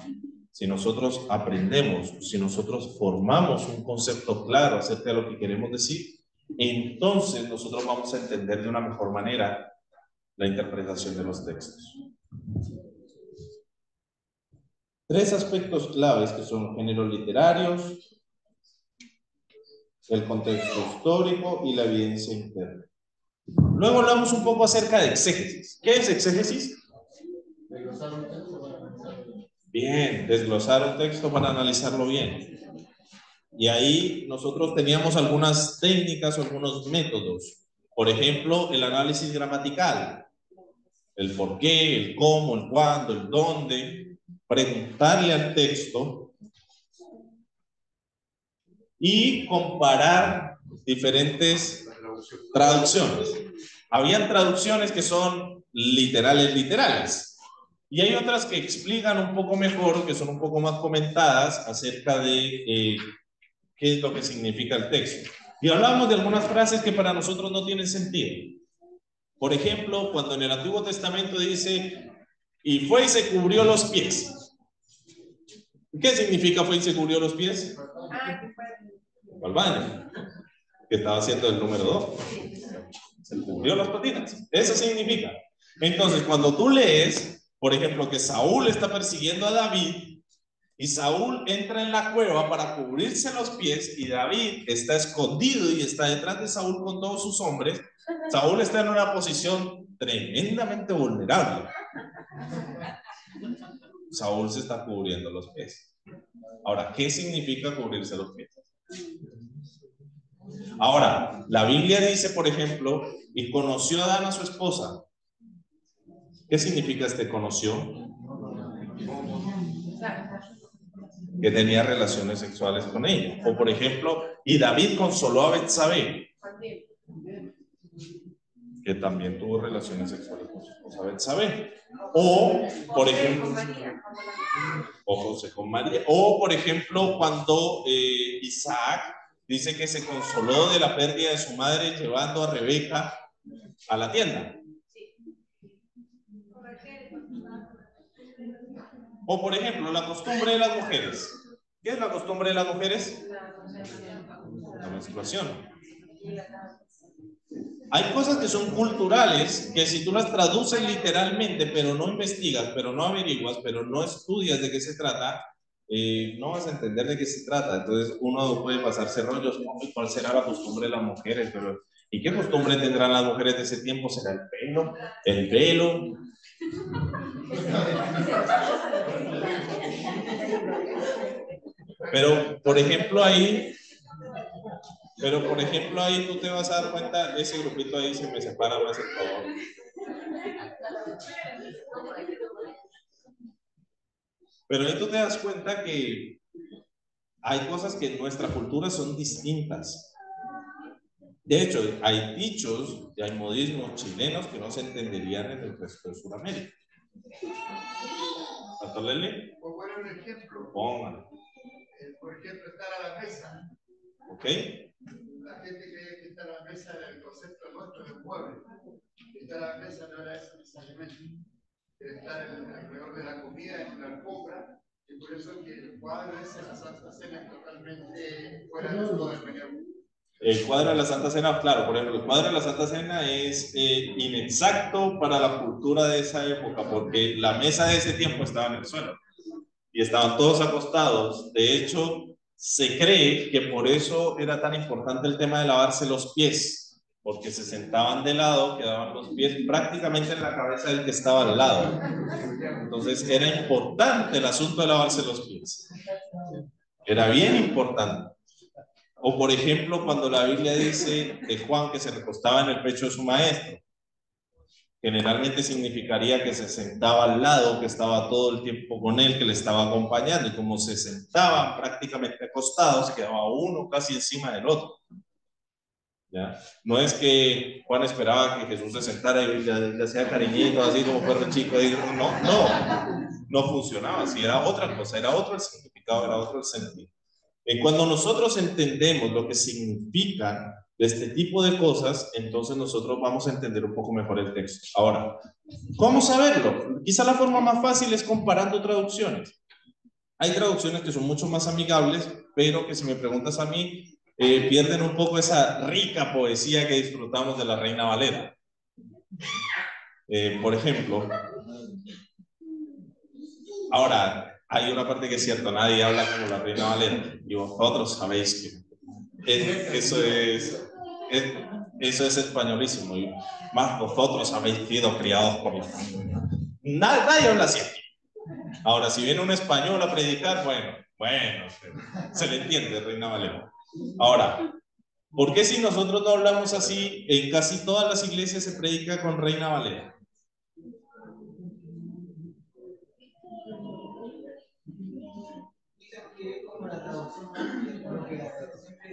si nosotros aprendemos, si nosotros formamos un concepto claro acerca de lo que queremos decir, entonces nosotros vamos a entender de una mejor manera la interpretación de los textos. 3 aspectos claves que son los géneros literarios, el contexto histórico y la evidencia interna. Luego hablamos un poco acerca de exégesis. ¿Qué es exégesis? Bien, desglosar un texto para analizarlo bien. Y ahí nosotros teníamos algunas técnicas o algunos métodos. Por ejemplo, el análisis gramatical. El por qué, el cómo, el cuándo, el dónde. Preguntarle al texto y comparar diferentes traducciones. Habían traducciones que son literales. Y hay otras que explican un poco mejor, que son un poco más comentadas acerca de qué es lo que significa el texto. Y hablamos de algunas frases que para nosotros no tienen sentido. Por ejemplo, cuando en el Antiguo Testamento dice, y fue y se cubrió los pies. ¿Qué significa fue y se cubrió los pies? Al baño, que estaba haciendo el número 2. Se cubrió las patitas. Eso significa. Entonces, cuando tú lees, por ejemplo, que Saúl está persiguiendo a David, y Saúl entra en la cueva para cubrirse los pies y David está escondido y está detrás de Saúl con todos sus hombres. Saúl está en una posición tremendamente vulnerable. Saúl se está cubriendo los pies. Ahora, ¿qué significa cubrirse los pies? Ahora, la Biblia dice, por ejemplo, y conoció a Adán a su esposa. ¿Qué significa este conoció? Que tenía relaciones sexuales con ella. O por ejemplo, y David consoló a Betsabé, que también tuvo relaciones sexuales con su esposa Betsabé. O por ejemplo, o José con María. O por ejemplo, cuando Isaac dice que se consoló de la pérdida de su madre llevando a Rebeca a la tienda. O por ejemplo, la costumbre de las mujeres. ¿Qué es la costumbre de las mujeres? La menstruación. Hay cosas que son culturales, que si tú las traduces literalmente, pero no investigas, pero no averiguas, pero no estudias de qué se trata, no vas a entender de qué se trata. Entonces uno puede pasarse rollos, ¿cuál será la costumbre de las mujeres? Pero, ¿y qué costumbre tendrán las mujeres de ese tiempo? ¿Será el pelo? ¿El velo? Pero, por ejemplo, ahí tú te vas a dar cuenta, ese grupito ahí se me separa más el favor. Pero ahí tú te das cuenta que hay cosas que en nuestra cultura son distintas. De hecho, hay dichos y hay modismos chilenos que no se entenderían en el resto de Sudamérica. ¿Pastor Lele? Por poner un ejemplo. Póngalo. Por ejemplo, estar a la mesa. ¿Ok? La gente cree que estar a la mesa era el concepto nuestro del pueblo. Estar a la mesa no era eso necesariamente. Estar alrededor de la comida en una alfombra. Y por eso que el cuadro ese de la Santa Cena es totalmente fuera de todo el periodo. El cuadro de la Santa Cena, claro, por ejemplo, el cuadro de la Santa Cena es inexacto para la cultura de esa época, porque la mesa de ese tiempo estaba en el suelo y estaban todos acostados. De hecho, se cree que por eso era tan importante el tema de lavarse los pies, porque se sentaban de lado, quedaban los pies prácticamente en la cabeza del que estaba al lado. Entonces era importante el asunto de lavarse los pies. Era bien importante. O por ejemplo, cuando la Biblia dice de Juan que se recostaba en el pecho de su maestro, generalmente significaría que se sentaba al lado, que estaba todo el tiempo con él, que le estaba acompañando, y como se sentaban prácticamente acostados, quedaba uno casi encima del otro. ¿Ya? No es que Juan esperaba que Jesús se sentara y le hacía cariñito, así como perro chico, no funcionaba así, era otra cosa, era otro el significado, era otro el sentido. Cuando nosotros entendemos lo que significan este tipo de cosas, entonces nosotros vamos a entender un poco mejor el texto. Ahora, ¿cómo saberlo? Quizá la forma más fácil es comparando traducciones. Hay traducciones que son mucho más amigables, pero que si me preguntas a mí, pierden un poco esa rica poesía que disfrutamos de la Reina Valera. Por ejemplo, ahora, hay una parte que es cierto, nadie habla como la Reina Valera, y vosotros sabéis que eso es españolísimo, y más vosotros habéis sido criados por la familia. Nadie habla así. Ahora, si viene un español a predicar, bueno, Bueno, se le entiende, Reina Valera. Ahora, ¿por qué si nosotros no hablamos así, en casi todas las iglesias se predica con Reina Valera? Dicen que es como la traducción más fiel,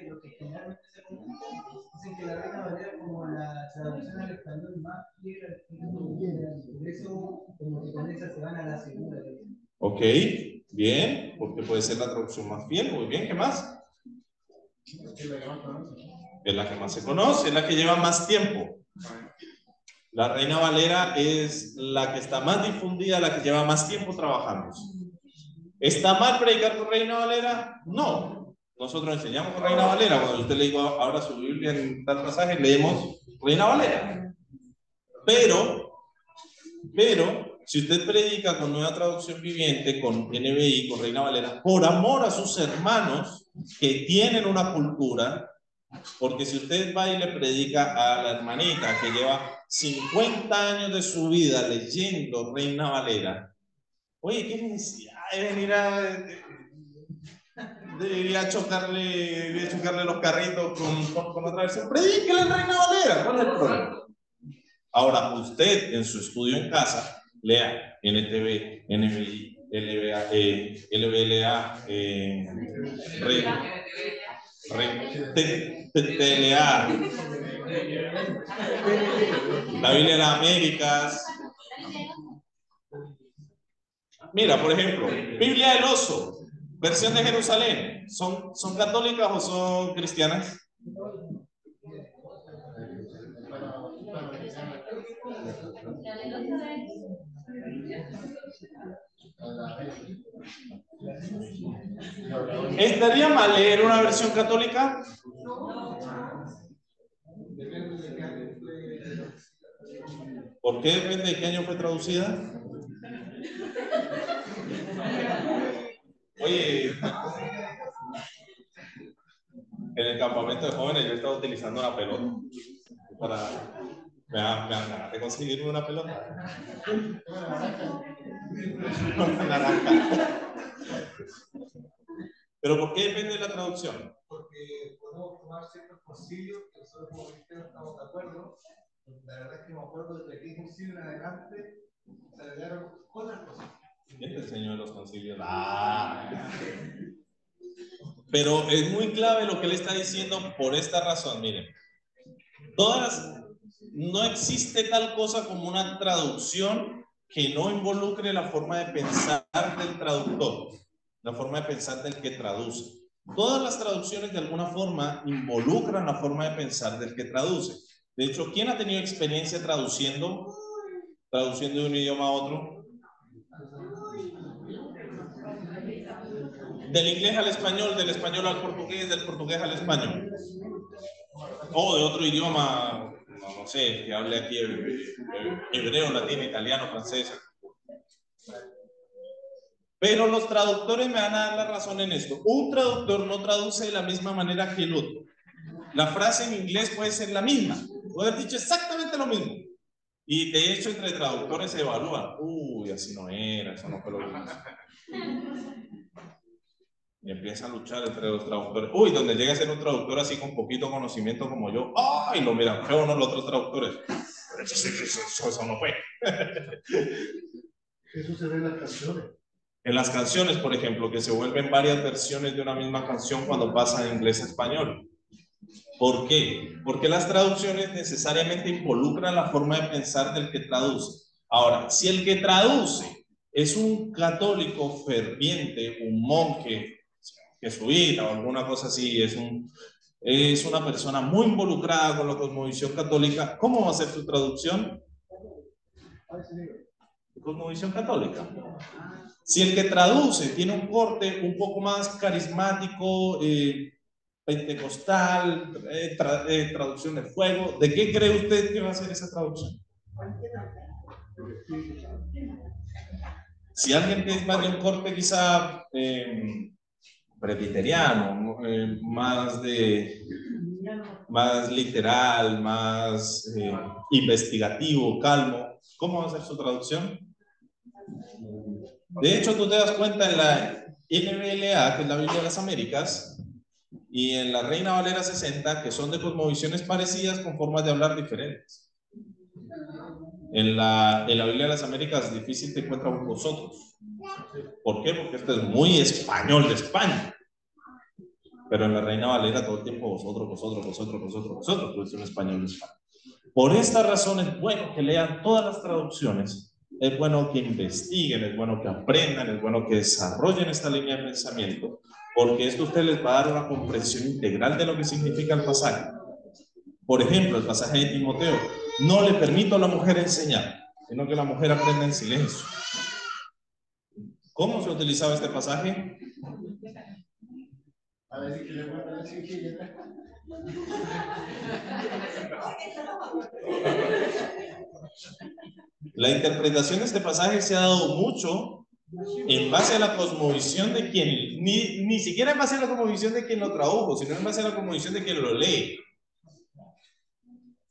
lo que generalmente se conoce. Dicen que la Reina Valera es como la traducción al español más fiel al espíritu. Por eso, como que con esa se van a la segura. Ok, bien, porque puede ser la traducción más fiel. Muy bien, ¿qué más? Es la que más se conoce, es la que lleva más tiempo. La Reina Valera es la que está más difundida, la que lleva más tiempo trabajando. ¿Está mal predicar con Reina Valera? No. Nosotros enseñamos con Reina Valera. Cuando usted le digo ahora su Biblia en tal pasaje, leemos Reina Valera. Pero, si usted predica con Nueva Traducción Viviente, con NBI, con Reina Valera, por amor a sus hermanos que tienen una cultura, porque si usted va y le predica a la hermanita que lleva 50 años de su vida leyendo Reina Valera, oye, ¿qué necesidad de venir de chocarle los carritos con otra versión? Predíquele en Reina Valera, ¿cuál es el problema? Ahora, usted en su estudio en casa, lea NTV, NBI, LBLA, TLA, la Biblia de las Américas. Mira, por ejemplo, Biblia del Oso, versión de Jerusalén. ¿Son católicas o son cristianas? ¿Estaría mal leer una versión católica? ¿Por qué depende de qué año fue traducida? Oye, en el campamento de jóvenes yo estaba utilizando una pelota me van a conseguirme una pelota. Una naranja. ¿Pero por qué depende de la traducción? Porque podemos tomar ciertos concilios que nosotros como cristianos estamos de acuerdo. La verdad es que me acuerdo de que concilio en adelante se agregaron otras cosas. ¿Quién te enseñó los concilios? Pero es muy clave lo que él está diciendo por esta razón, miren. No existe tal cosa como una traducción que no involucre la forma de pensar del traductor, la forma de pensar del que traduce. Todas las traducciones de alguna forma involucran la forma de pensar del que traduce. De hecho, ¿quién ha tenido experiencia traduciendo de un idioma a otro? Del inglés al español, del español al portugués, del portugués al español. O de otro idioma, no sé, que hable aquí hebreo, latín, italiano, francés. Pero los traductores me van a dar la razón en esto. Un traductor no traduce de la misma manera que el otro. La frase en inglés puede ser la misma. Puede haber dicho exactamente lo mismo. Y de hecho entre traductores se evalúan. Uy, así no era, eso no fue lo que hizo. Y empieza a luchar entre los traductores. Uy, donde llega a ser un traductor así con poquito conocimiento como yo. ¡Ay! Lo miran feo los otros traductores. Eso no fue. Eso se ve en las canciones. En las canciones, por ejemplo, que se vuelven varias versiones de una misma canción cuando pasa de inglés a español. ¿Por qué? Porque las traducciones necesariamente involucran la forma de pensar del que traduce. Ahora, si el que traduce es un católico ferviente, un monje, jesuita o alguna cosa así, es una persona muy involucrada con la cosmovisión católica, ¿cómo va a ser su traducción? Cosmovisión católica. Si el que traduce tiene un corte un poco más carismático, pentecostal, traducción de fuego, ¿de qué cree usted que va a ser esa traducción? Si alguien que es más de un corte quizá presbiteriano, más literal, más investigativo, calmo, ¿cómo va a ser su traducción? De hecho, tú te das cuenta NBLA, que es la Biblia de las Américas, y en la Reina Valera 60, que son de cosmovisiones parecidas con formas de hablar diferentes. En la Biblia de las Américas es difícil te encuentran un vosotros. ¿Por qué? Porque esto es muy español de España. Pero en la Reina Valera todo el tiempo vosotros, pero es un español de España. Por esta razón es bueno que lean todas las traducciones, es bueno que investiguen, es bueno que aprendan, es bueno que desarrollen esta línea de pensamiento, porque esto a ustedes les va a dar una comprensión integral de lo que significa el pasaje. Por ejemplo, el pasaje de Timoteo: no le permito a la mujer enseñar, sino que la mujer aprenda en silencio. ¿Cómo se utilizaba este pasaje? A ver si le cuento la chiquilla. La interpretación de este pasaje se ha dado mucho en base a la cosmovisión de quien, ni siquiera en base a la cosmovisión de quien lo tradujo, sino en base a la cosmovisión de quien lo lee.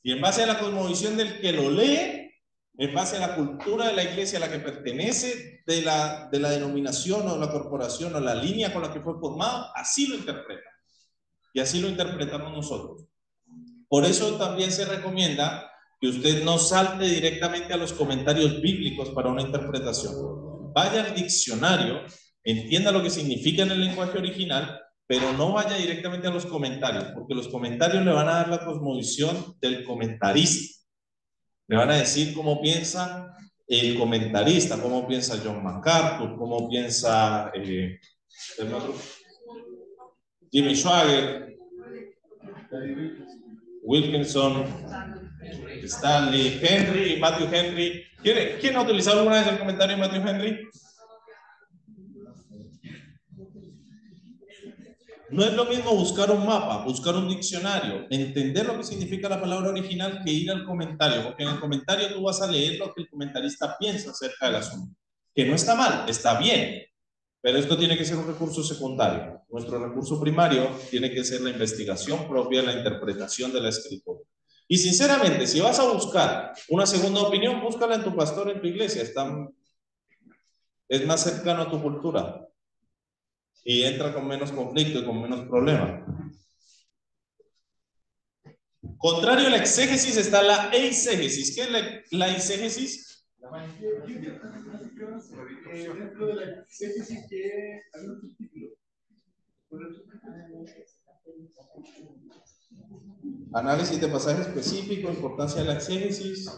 Y en base a la cosmovisión del que lo lee, en base a la cultura de la iglesia a la que pertenece, de la denominación o la corporación o la línea con la que fue formado, así lo interpreta. Y así lo interpretamos nosotros. Por eso también se recomienda que usted no salte directamente a los comentarios bíblicos para una interpretación. Vaya al diccionario, entienda lo que significa en el lenguaje original, pero no vaya directamente a los comentarios, porque los comentarios le van a dar la cosmovisión del comentarista. Le van a decir cómo piensa el comentarista, cómo piensa John MacArthur, cómo piensa Jimmy Swaggart, Wilkinson, Stanley, Henry, Matthew Henry. ¿Quién ha utilizado alguna vez el comentario de Matthew Henry? No es lo mismo buscar un mapa, buscar un diccionario, entender lo que significa la palabra original, que ir al comentario, porque en el comentario tú vas a leer lo que el comentarista piensa acerca del asunto. Que no está mal, está bien, pero esto tiene que ser un recurso secundario. Nuestro recurso primario tiene que ser la investigación propia, la interpretación de la escritura. Y sinceramente, si vas a buscar una segunda opinión, búscala en tu pastor, en tu iglesia. Es más cercano a tu cultura y entra con menos conflicto y con menos problema. Contrario a la exégesis está la eisegesis. ¿Qué es la eisegesis? Dentro de la exégesis que hay un subtítulo. Análisis de pasaje específico, importancia de la exégesis.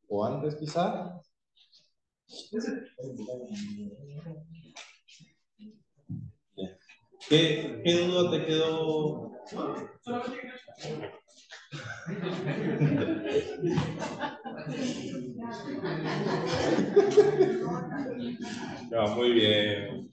O antes quizá. ¿Qué duda te quedó? No, muy bien.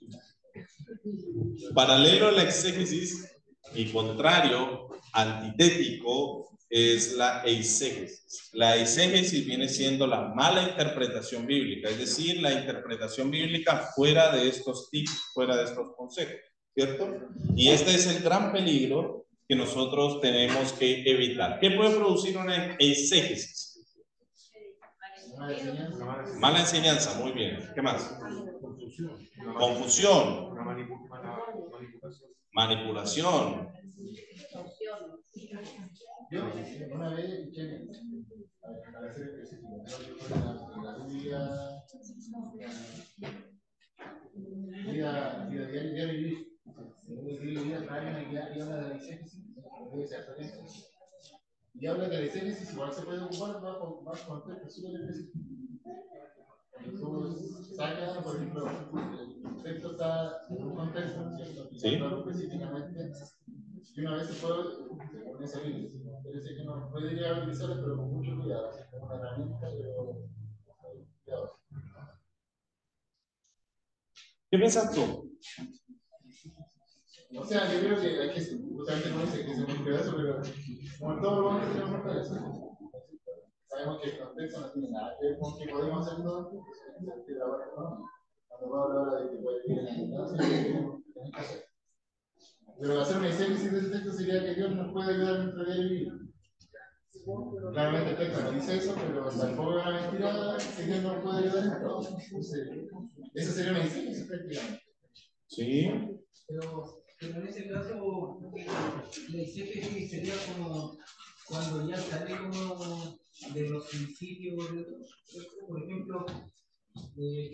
Paralelo a la exégesis y contrario, antitético, es la eisegesis. La eisegesis viene siendo la mala interpretación bíblica, es decir, la interpretación bíblica fuera de estos tips, fuera de estos conceptos, ¿cierto? Y este es el gran peligro que nosotros tenemos que evitar. ¿Qué puede producir una eisegesis? Mala enseñanza, muy bien. ¿Qué más? Confusión. Manipulación. Yo una vez escuché para hacer específico, en la vida diaria, y habla de la exégesis, igual se puede ocupar más contextos súper específicos. Tú sacas, por ejemplo, el texto está en un contexto, ¿cierto? Sí. Específicamente, y una vez se pone ese límite. Parece que no puede llegar a utilizarlo, pero con mucho cuidado. Es una herramienta, pero cuidado. ¿Qué piensas tú? O sea, yo creo que hay que, justamente no dice que se me pedazo, pero como en todo lo vamos a tener un pedazo. Sabemos que el contexto no tiene nada que ver con que podemos hacer todo, cuando va a hablar de que puede vivir en la ignorancia, tenemos que hacer. Pero hacer una exégesis de ese texto sería que Dios nos puede ayudar en nuestra vida de vivir. Claramente el texto no dice eso, pero tampoco es una mentira que Dios nos puede ayudar en todo. Entonces, Eso sería una exégesis prácticamente. Sí. Pero en ese caso, la exégesis sería como cuando ya sale como de los principios, por ejemplo,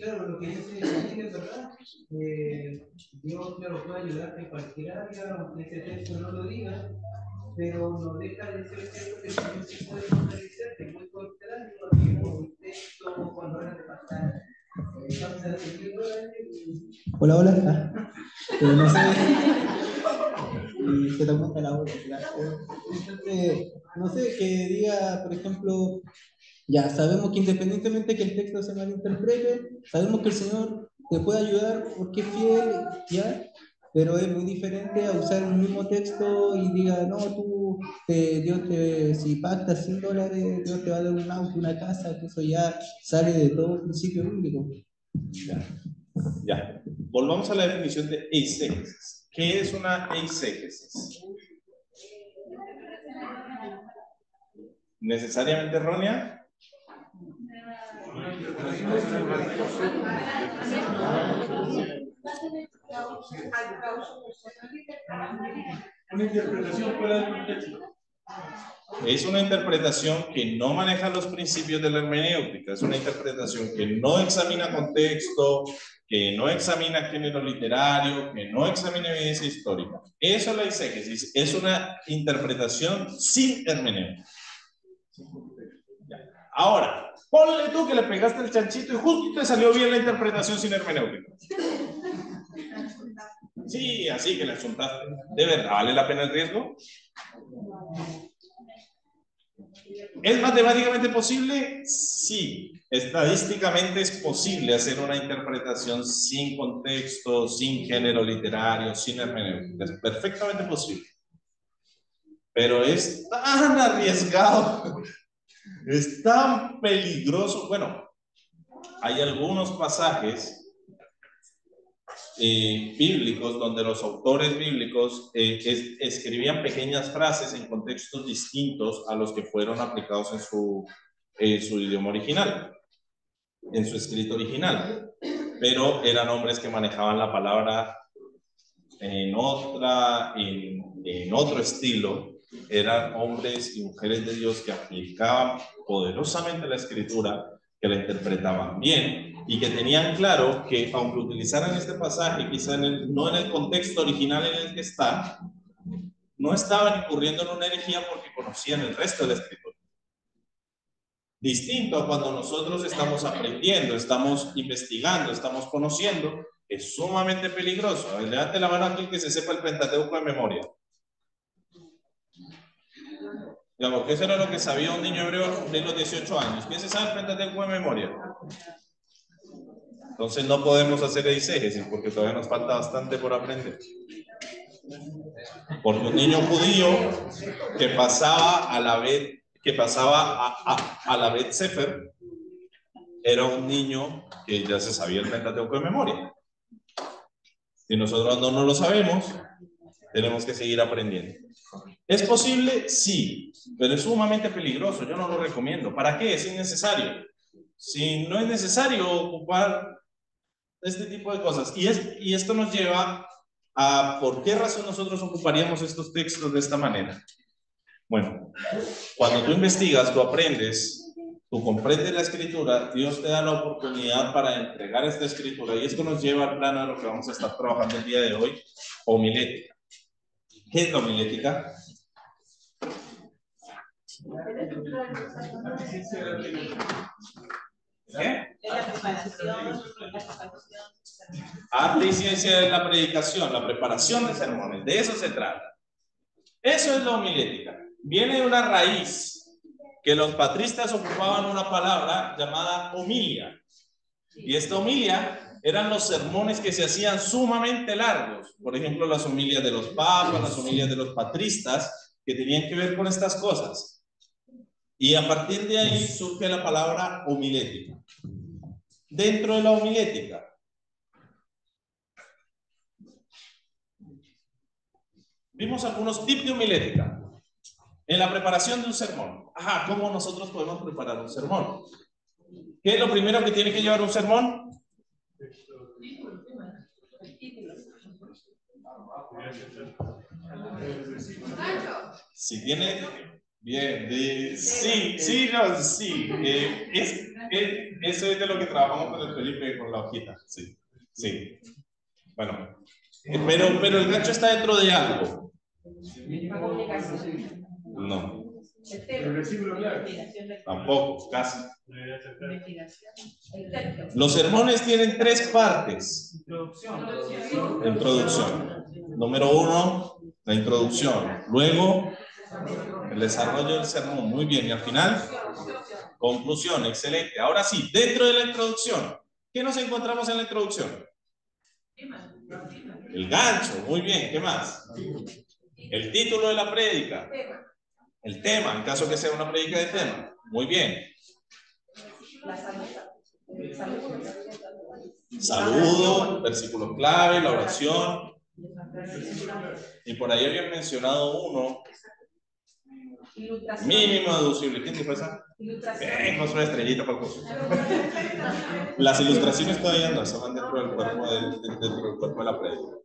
claro, lo que dice Daniel es verdad. Dios, claro, puede ayudarte en cualquier área, aunque ese texto no lo diga, pero no deja de ser cierto que también se puede contradecir, que muy contrario a un texto cuando hablan de pasar. Hola, hola. Pero no sé. Y se te aumenta la voz. Entonces, no sé, que diga, por ejemplo, ya sabemos que independientemente que el texto se malinterprete, sabemos que el Señor te puede ayudar porque es fiel, ya, pero es muy diferente a usar un mismo texto y diga, no, si pactas $100, Dios te va a dar un auto, una casa, que eso ya sale de todo principio bíblico. Ya. Volvamos a la definición de eisegesis. ¿Qué es una eisegesis? ¿Necesariamente errónea? Una interpretación fuera del contexto. Es una interpretación que no maneja los principios de la hermenéutica, es una interpretación que no examina contexto, que no examina género literario, que no examina evidencia histórica. Eso es la eisegesis, es una interpretación sin hermenéutica. Ahora, ponle tú que le pegaste el chanchito y justo te salió bien la interpretación sin hermenéutica. Sí, así que le asuntaste. ¿De verdad vale la pena el riesgo? ¿Es matemáticamente posible? Sí. Estadísticamente es posible hacer una interpretación sin contexto, sin género literario, sin hermenéutica. Es perfectamente posible. Pero es tan arriesgado, es tan peligroso. Bueno, hay algunos pasajes bíblicos donde los autores bíblicos escribían pequeñas frases en contextos distintos a los que fueron aplicados en su idioma original, en su escrito original, pero eran hombres que manejaban la palabra en otro estilo. Eran hombres y mujeres de Dios que aplicaban poderosamente la escritura, que la interpretaban bien y que tenían claro que aunque utilizaran este pasaje quizá no en el contexto original en el que está, no estaban incurriendo en una herejía porque conocían el resto de la escritura. Distinto a cuando nosotros estamos aprendiendo, estamos investigando, estamos conociendo, es sumamente peligroso. Levante la mano aquí que se sepa el Pentateuco de memoria. Digamos, que eso era lo que sabía un niño hebreo de los 18 años. ¿Qué se sabe el Pentateuco de memoria? Entonces no podemos hacer eisegesis porque todavía nos falta bastante por aprender. Porque un niño judío que pasaba a la Bet Sefer era un niño que ya se sabía el Pentateuco de memoria. Si nosotros no lo sabemos, tenemos que seguir aprendiendo. ¿Es posible? Sí, pero es sumamente peligroso. Yo no lo recomiendo. ¿Para qué? Es innecesario. Si no es necesario ocupar este tipo de cosas. Y esto nos lleva a por qué razón nosotros ocuparíamos estos textos de esta manera. Bueno, cuando tú investigas, tú aprendes, tú comprendes la escritura, Dios te da la oportunidad para entregar esta escritura. Y esto nos lleva al plano de lo que vamos a estar trabajando el día de hoy, homilética. ¿Qué es la homilética? Arte y ciencia de la predicación, la preparación de sermones, de eso se trata. Eso es la homilética. Viene de una raíz que los patristas ocupaban una palabra llamada homilia. Y esta homilia eran los sermones que se hacían sumamente largos. Por ejemplo, las homilias de los papas, las homilias de los patristas, que tenían que ver con estas cosas. Y a partir de ahí surge la palabra homilética. Dentro de la homilética, vimos algunos tips de homilética. En la preparación de un sermón. Ajá, ¿cómo nosotros podemos preparar un sermón? ¿Qué es lo primero que tiene que llevar un sermón? Si tiene, bien, sí, no, sí. Eso es de lo que trabajamos con el Felipe, con la hojita, sí. Bueno, pero el gancho está dentro de algo. No. El versículo clave. Tampoco, casi. Los sermones tienen 3 partes. Introducción. Número 1, la introducción. Luego, el desarrollo del sermón. Muy bien. Y al final, conclusión. Excelente. Ahora sí, dentro de la introducción, ¿qué nos encontramos en la introducción? El gancho. Muy bien. ¿Qué más? El título de la prédica. El tema, en caso que sea una prédica de tema. Muy bien. Saludo, versículo clave, la oración. Y por ahí habían mencionado uno. Mínimo deducible. ¿Quién dijo esa? Con una estrellita para cosas. Las ilustraciones todavía no se van dentro del cuerpo de la prédica.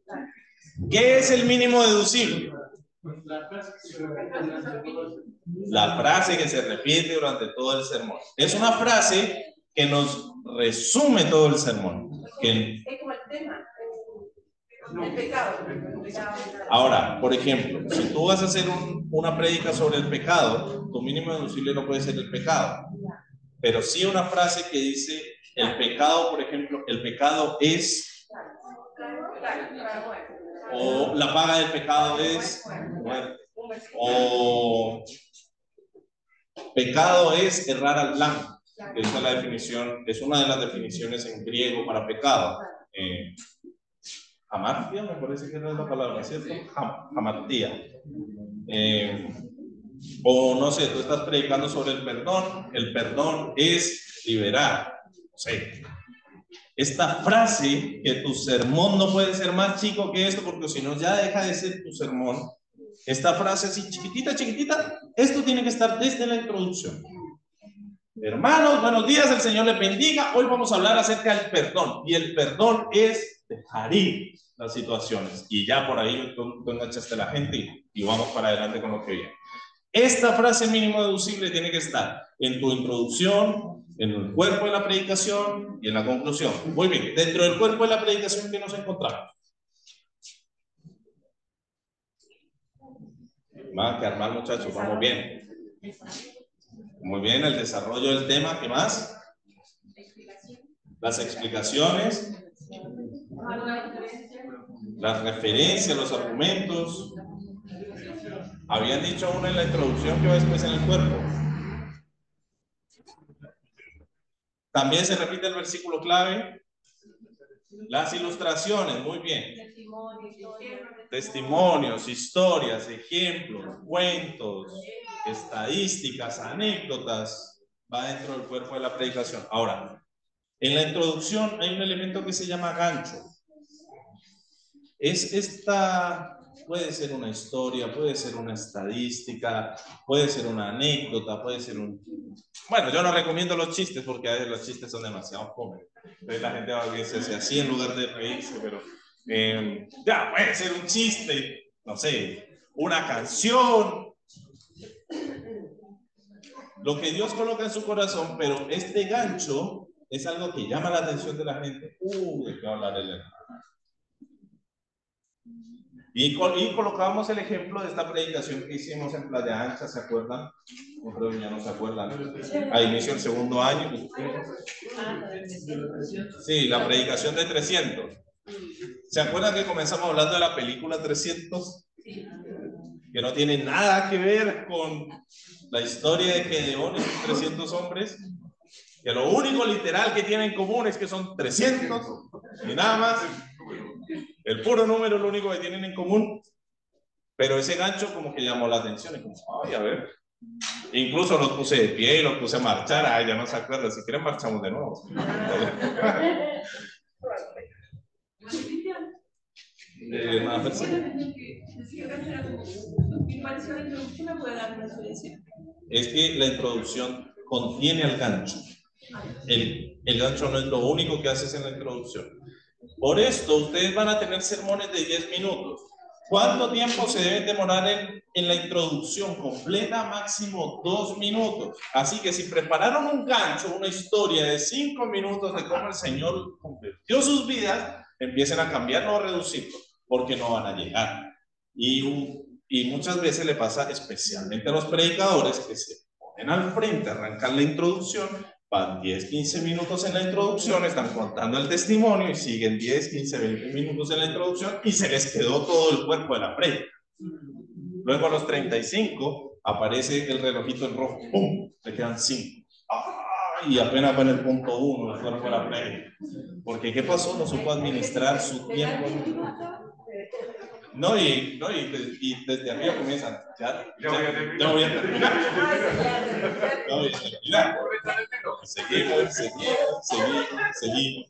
¿Qué es el mínimo deducible? La frase que se repite durante todo el sermón. Es una frase que nos resume todo el sermón. Es como el tema. El pecado. Ahora, por ejemplo, si tú vas a hacer una prédica sobre el pecado, tu mínimo deducible no puede ser el pecado. Pero sí una frase que dice el pecado, por ejemplo, el pecado es, o la paga del pecado es muerte, o pecado es errar al blanco. Esa es la definición, es una de las definiciones en griego para pecado. Hamartia, me parece que era la palabra, ¿cierto? Hamartia. O no sé, tú estás predicando sobre el perdón es liberar. No sé. Esta frase, que tu sermón no puede ser más chico que esto, porque si no ya deja de ser tu sermón. Esta frase así chiquitita, esto tiene que estar desde la introducción. Hermanos, buenos días, el Señor les bendiga. Hoy vamos a hablar acerca del perdón. Y el perdón es dejar ir las situaciones. Y ya por ahí tú enganchaste a la gente y vamos para adelante con lo que viene. Esta frase mínimo deducible tiene que estar en tu introducción, en el cuerpo de la predicación y en la conclusión. Muy bien, dentro del cuerpo de la predicación, ¿qué nos encontramos? Más que armar, muchachos, vamos bien. Muy bien, el desarrollo del tema, ¿qué más? Las explicaciones, las referencias, los argumentos. Habían dicho uno en la introducción que va después en el cuerpo. También se repite el versículo clave. Las ilustraciones, muy bien. Testimonios, historias, ejemplos, cuentos, estadísticas, anécdotas. Va dentro del cuerpo de la predicación. Ahora, en la introducción hay un elemento que se llama gancho. Puede ser una historia, puede ser una estadística, puede ser una anécdota, puede ser un... Bueno, yo no recomiendo los chistes porque a veces los chistes son demasiado cómicos. Entonces la gente va a decirse así en lugar de reírse, pero ya puede ser un chiste, no sé, una canción. Lo que Dios coloca en su corazón, pero este gancho es algo que llama la atención de la gente. ¿De qué va a hablar Elena? Y colocábamos el ejemplo de esta predicación que hicimos en Playa Ancha, ¿se acuerdan? Creo que ya no se acuerdan. A inicio del segundo año. Sí, la predicación de 300. ¿Se acuerdan que comenzamos hablando de la película 300? Que no tiene nada que ver con la historia de Gedeón y sus 300 hombres. Que lo único literal que tienen en común es que son 300 y nada más. El puro número es lo único que tienen en común. Pero ese gancho como que llamó la atención. Y como, ay, a ver. Incluso los puse de pie y los puse a marchar. Ay, ya no se acuerdan. Si quieren marchamos de nuevo. Es que la introducción contiene el gancho. El gancho no es lo único que haces en la introducción. Por esto, ustedes van a tener sermones de 10 minutos. ¿Cuánto tiempo se debe demorar en la introducción completa? Máximo 2 minutos. Así que si prepararon un gancho, una historia de 5 minutos de cómo el Señor convirtió sus vidas, empiecen a cambiarlo o reducirlo, porque no van a llegar. Y muchas veces le pasa especialmente a los predicadores que se ponen al frente, arrancan la introducción, van 10, 15 minutos en la introducción, están contando el testimonio y siguen 10, 15, 20 minutos en la introducción y se les quedó todo el cuerpo de la prédica. Luego a los 35 aparece el relojito en rojo, ¡pum! Le quedan 5. Y apenas va en el punto 1 el cuerpo de la prédica. Porque ¿qué pasó? No supo administrar su tiempo. No, y desde arriba comienzan. Ya voy a terminar. Seguimos.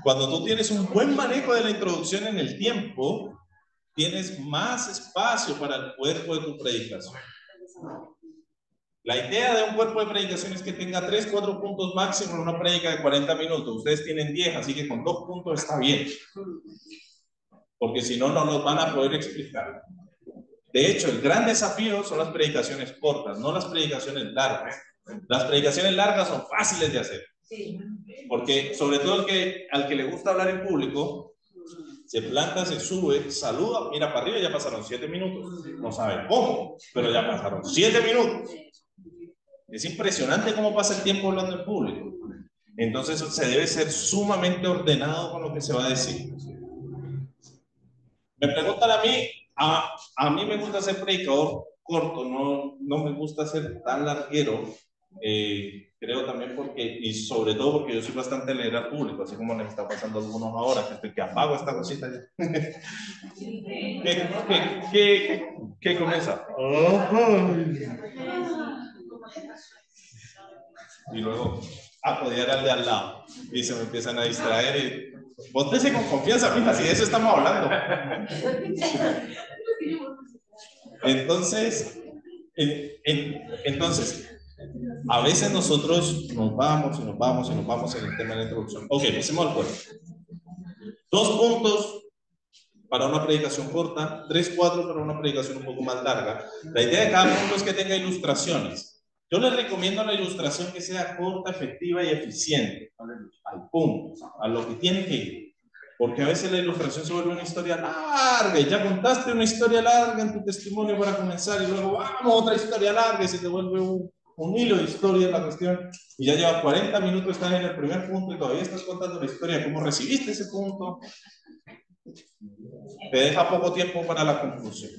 Cuando tú tienes un buen manejo de la introducción en el tiempo, tienes más espacio para el cuerpo de tu predicación. La idea de un cuerpo de predicación es que tenga 3, 4 puntos máximo en una prédica de 40 minutos. Ustedes tienen 10, así que con 2 puntos está bien. Porque si no, no los van a poder explicar. De hecho, el gran desafío son las predicaciones cortas, no las predicaciones largas. Las predicaciones largas son fáciles de hacer. Porque sobre todo al que le gusta hablar en público, se planta, se sube, saluda, mira para arriba y ya pasaron 7 minutos. No sabe cómo, pero ya pasaron 7 minutos. Es impresionante cómo pasa el tiempo hablando en público. Entonces se debe ser sumamente ordenado con lo que se va a decir. Me preguntan a mí, a mí me gusta ser predicador corto, no me gusta ser tan larguero. Creo también y sobre todo porque yo soy bastante leer al público, así como les está pasando a algunos ahora, que apago esta cosita ya. ¿Qué comienza? Y luego apoyar al de al lado y se me empiezan a distraer y bótese con confianza, mija, si de eso estamos hablando. Entonces, a veces nosotros nos vamos en el tema de la introducción. Ok, pasemos al cuerpo. 2 puntos para una predicación corta, 3, 4 para una predicación un poco más larga. La idea de cada punto es que tenga ilustraciones. Yo les recomiendo la ilustración que sea corta, efectiva y eficiente. Al punto, a lo que tiene que ir. Porque a veces la ilustración se vuelve una historia larga y ya contaste una historia larga en tu testimonio para comenzar y luego vamos otra historia larga y se te vuelve un hilo de historia en la cuestión y ya llevas 40 minutos, estás en el primer punto y todavía estás contando la historia de cómo recibiste ese punto. Te deja poco tiempo para la conclusión.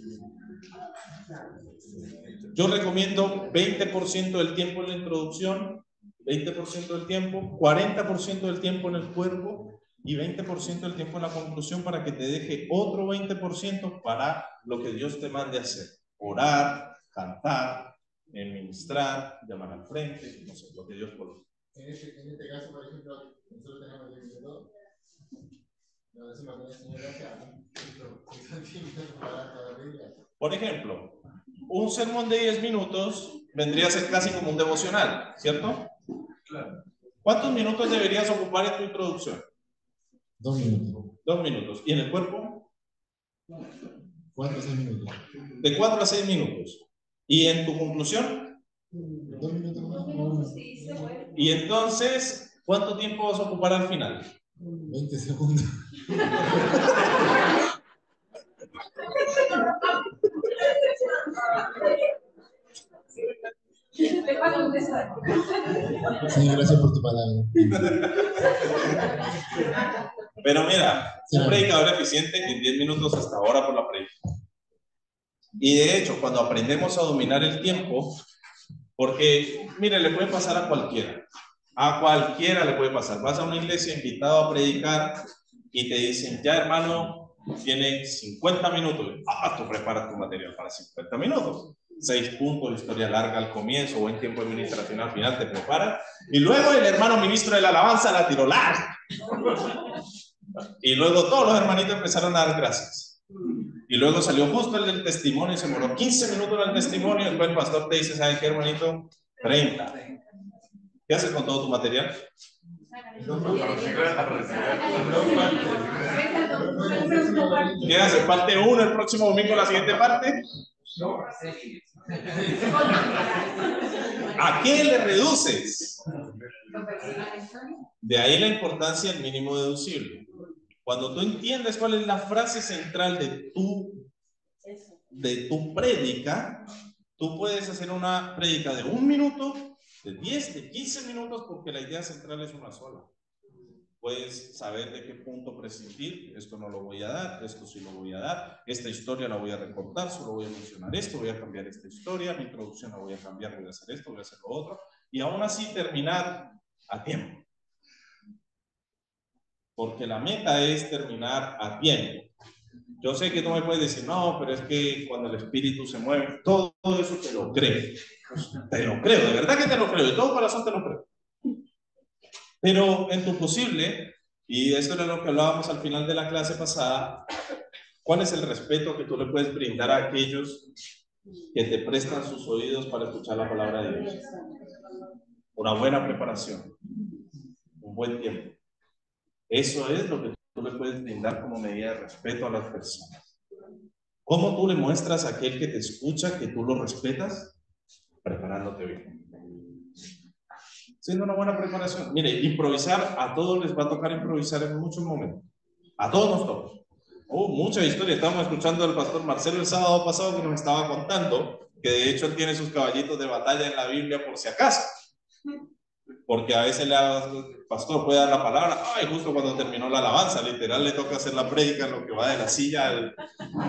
Yo recomiendo 20% del tiempo en la introducción, 20% del tiempo, 40% del tiempo en el cuerpo y 20% del tiempo en la conclusión para que te deje otro 20% para lo que Dios te mande hacer. Orar, cantar, ministrar, llamar al frente, no sé, lo que Dios coloque. En este caso, por ejemplo, nosotros tenemos el libro. Nos decimos que el Señor por ejemplo, un sermón de 10 minutos vendría a ser casi como un devocional, ¿cierto? Claro. ¿Cuántos minutos deberías ocupar en tu introducción? 2 minutos. 2 minutos. ¿Y en el cuerpo? 4 a 6 minutos. De 4 a 6 minutos. ¿Y en tu conclusión? 2 minutos más. Y entonces, ¿cuánto tiempo vas a ocupar al final? 20 segundos. Señor, gracias por tu palabra. Pero mira, un predicador eficiente en 10 minutos hasta ahora por la predica. Y de hecho, cuando aprendemos a dominar el tiempo, porque, mire, le puede pasar a cualquiera. A cualquiera le puede pasar. Vas a una iglesia invitado a predicar y te dicen, ya hermano, tiene 50 minutos. Tú preparas tu material para 50 minutos. 6 puntos, historia larga al comienzo, buen tiempo de administración al final, te preparas. Y luego el hermano ministro de la alabanza la tiró larga. Y luego todos los hermanitos empezaron a dar gracias. Y luego salió justo el del testimonio y se demoró 15 minutos en el testimonio. Y después el pastor te dice, ¿sabes qué, hermanito? 30. ¿Qué haces con todo tu material? ¿Qué hace? ¿Parte 1 el próximo domingo la siguiente parte? ¿A qué le reduces? De ahí la importancia del mínimo deducible. Cuando tú entiendes cuál es la frase central de tu prédica, tú puedes hacer una prédica de 1 minuto, de 10, de 15 minutos, porque la idea central es una sola. Puedes saber de qué punto prescindir. Esto no lo voy a dar, esto sí lo voy a dar, esta historia la voy a recortar, solo voy a mencionar esto, voy a cambiar esta historia, mi introducción la voy a cambiar, voy a hacer esto, voy a hacer lo otro, y aún así terminar a tiempo. Porque la meta es terminar a tiempo. Yo sé que tú me puedes decir, no, pero es que cuando el espíritu se mueve, todo eso te lo creo. Pues, te lo creo, de verdad que te lo creo, de todo corazón te lo creo. Pero en tu posible, y eso era lo que hablábamos al final de la clase pasada, ¿cuál es el respeto que tú le puedes brindar a aquellos que te prestan sus oídos para escuchar la palabra de Dios? Una buena preparación, un buen tiempo. Eso es lo que tú le puedes brindar como medida de respeto a las personas. ¿Cómo tú le muestras a aquel que te escucha que tú lo respetas? Preparándote bien. Siendo una buena preparación. Mire, improvisar, a todos les va a tocar improvisar en muchos momentos. A todos nos toca. Mucha historia. Estábamos escuchando al pastor Marcelo el sábado pasado que nos estaba contando que de hecho él tiene sus caballitos de batalla en la Biblia por si acaso. Porque a veces el pastor puede dar la palabra, ay, justo cuando terminó la alabanza, literal le toca hacer la prédica en lo que va de la silla.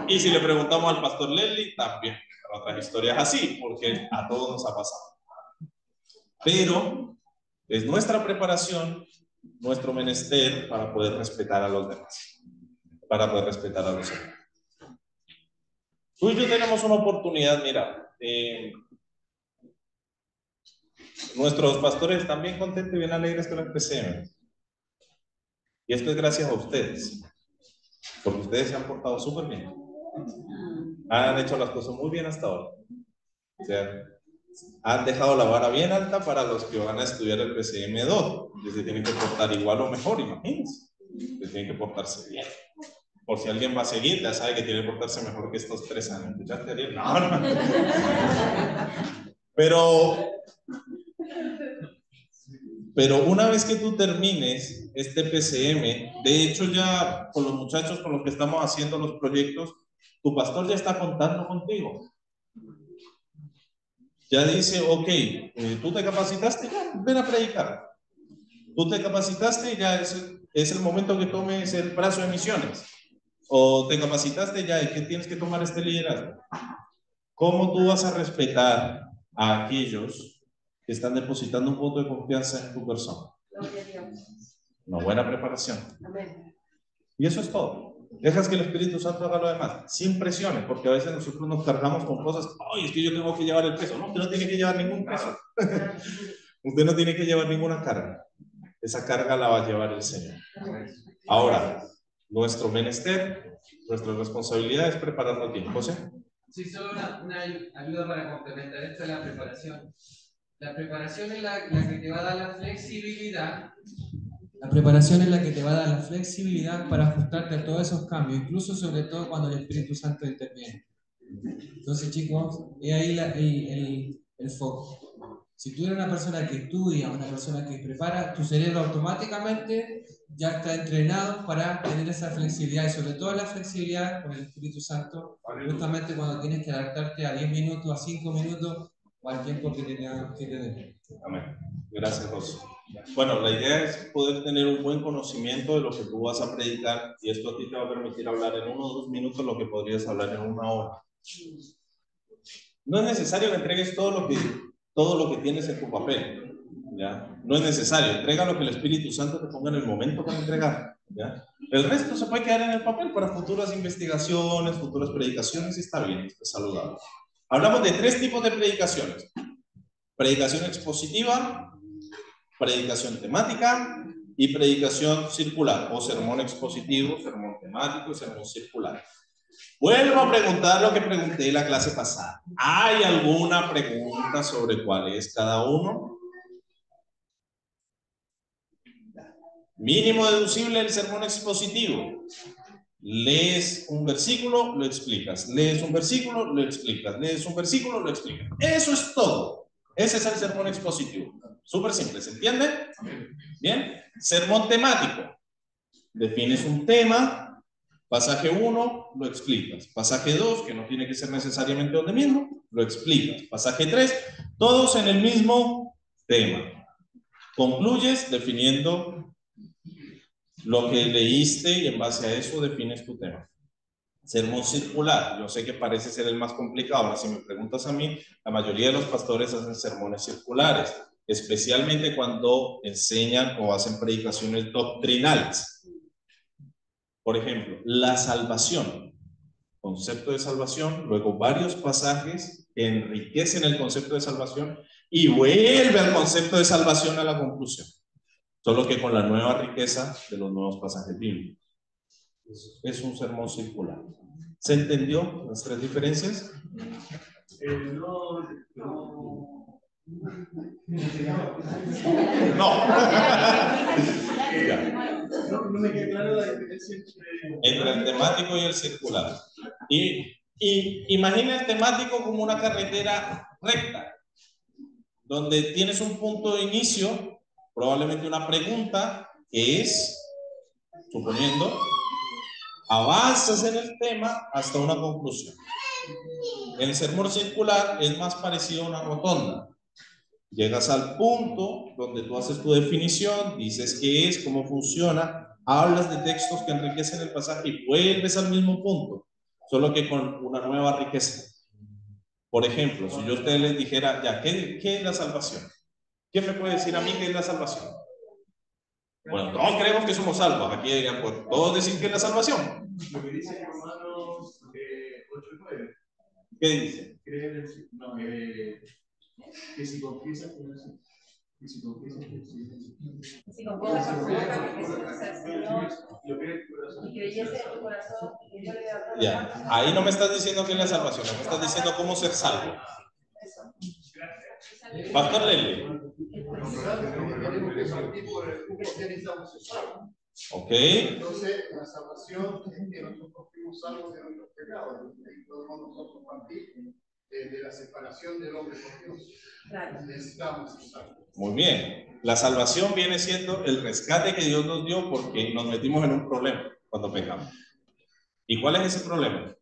Y si le preguntamos al pastor Leslie, también. Otras historias así, porque a todos nos ha pasado. Pero es nuestra preparación, nuestro menester para poder respetar a los demás, para poder respetar a los demás. Tú y yo tenemos una oportunidad, mira, nuestros pastores están bien contentos y bien alegres con el PCM. Y esto es gracias a ustedes, porque ustedes se han portado súper bien. Han hecho las cosas muy bien hasta ahora. O sea, han dejado la vara bien alta para los que van a estudiar el PCM 2. Se tienen que portar igual o mejor, imagínense. Se tienen que portarse bien. Por si alguien va a seguir, ya sabe que tiene que portarse mejor que estos 3 años. ¿Escuchaste, Ariel? No. Pero una vez que tú termines este PCM, de hecho ya con los muchachos con los que estamos haciendo los proyectos, tu pastor ya está contando contigo. Ya dice, ok, tú te capacitaste, ya, ven a predicar. Tú te capacitaste, ya es el momento que tomes el brazo de misiones. O te capacitaste ya, ¿y que tienes que tomar este liderazgo? ¿Cómo tú vas a respetar a aquellos que están depositando un voto de confianza en tu persona? Una buena preparación. Amén. Y eso es todo. Dejas que el Espíritu Santo haga lo demás, sin presiones, porque a veces nosotros nos cargamos con cosas, ay, es que yo tengo que llevar el peso. No, usted no tiene que llevar ningún peso. Usted no tiene que llevar ninguna carga. Esa carga la va a llevar el Señor. Ahora, nuestro menester, nuestra responsabilidad es prepararnos bien. ¿José? Sí, solo una ayuda para complementar esto de la preparación. La preparación es la que te va a dar la flexibilidad. La preparación es la que te va a dar la flexibilidad para ajustarte a todos esos cambios, incluso sobre todo cuando el Espíritu Santo interviene. Entonces, chicos, es ahí el foco. Si tú eres una persona que estudia, una persona que prepara, tu cerebro automáticamente ya está entrenado para tener esa flexibilidad, y sobre todo la flexibilidad con el Espíritu Santo, justamente cuando tienes que adaptarte a 10 minutos, a 5 minutos o al tiempo que tengas que tener. Amén. Gracias, José. Bueno, la idea es poder tener un buen conocimiento de lo que tú vas a predicar, y esto a ti te va a permitir hablar en 1 o 2 minutos lo que podrías hablar en 1 hora. No es necesario que entregues todo lo que tienes en tu papel, ¿ya? No es necesario. Entrega lo que el Espíritu Santo te ponga en el momento para entregar, ¿ya? El resto se puede quedar en el papel para futuras investigaciones, futuras predicaciones, y está bien, está saludable. Hablamos de 3 tipos de predicaciones: predicación expositiva, predicación temática y predicación circular, o sermón expositivo, sermón temático y sermón circular. Vuelvo a preguntar lo que pregunté en la clase pasada. ¿Hay alguna pregunta sobre cuál es cada uno? Mínimo deducible del sermón expositivo. Lees un versículo, lo explicas. Lees un versículo, lo explicas. Lees un versículo, lo explicas. Eso es todo. Ese es el sermón expositivo. Súper simple, ¿se entiende? Bien. Sermón temático. Defines un tema. Pasaje 1, lo explicas. Pasaje 2, que no tiene que ser necesariamente donde mismo, lo explicas. Pasaje 3, todos en el mismo tema. Concluyes definiendo lo que leíste y en base a eso defines tu tema. Sermón circular. Yo sé que parece ser el más complicado. Ahora, si me preguntas a mí, la mayoría de los pastores hacen sermones circulares, especialmente cuando enseñan o hacen predicaciones doctrinales. Por ejemplo, la salvación. Concepto de salvación, luego varios pasajes que enriquecen el concepto de salvación y vuelve al concepto de salvación a la conclusión. Solo que con la nueva riqueza de los nuevos pasajes bíblicos. Es un sermón circular. ¿Se entendió las tres diferencias? No. No me queda claro la diferencia entre el temático y el circular. Y imagina el temático como una carretera recta, donde tienes un punto de inicio, probablemente una pregunta, que es, suponiendo, avanzas en el tema hasta una conclusión. El sermón circular es más parecido a una rotonda. Llegas al punto donde tú haces tu definición, dices qué es, cómo funciona, hablas de textos que enriquecen el pasaje y vuelves al mismo punto, solo que con una nueva riqueza. Por ejemplo, si yo a ustedes les dijera, ya, ¿qué es la salvación? ¿Quién me puede decir a mí qué es la salvación? Bueno, todos creemos que somos salvos. Aquí dirían, pues, todos decir que es la salvación. Lo que dice Romanos 8:9. ¿Qué dice? Que si confiesas que si confiesas que Si confiesas con tu boca que Jesús es el Señor y creyese en tu corazón que Dios le da todo. Ya, ahí no me estás diciendo qué es la salvación, me estás diciendo cómo ser salvo. Pastor Lely. Ok. Entonces, la salvación es que nosotros fuimos salvos de nuestros pecados. Y podemos nosotros partir de la separación del hombre con Dios. Necesitamos ser salvos. Muy bien. La salvación viene siendo el rescate que Dios nos dio porque nos metimos en un problema cuando pecamos. ¿Y cuál es ese problema?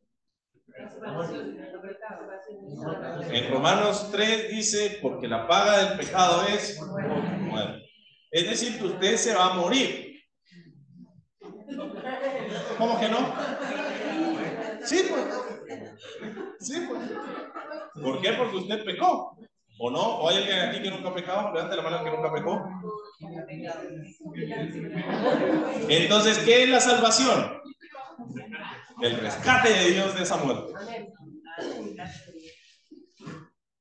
En Romanos 3 dice, porque la paga del pecado es muerte. Es decir, que usted se va a morir. ¿Cómo que no? Sí, pues. Sí, pues. ¿Por qué? Porque usted pecó. ¿O no? ¿O hay alguien aquí que nunca ha pecado? Levante la mano que nunca pecó. Entonces, ¿qué es la salvación? El rescate de Dios de esa muerte.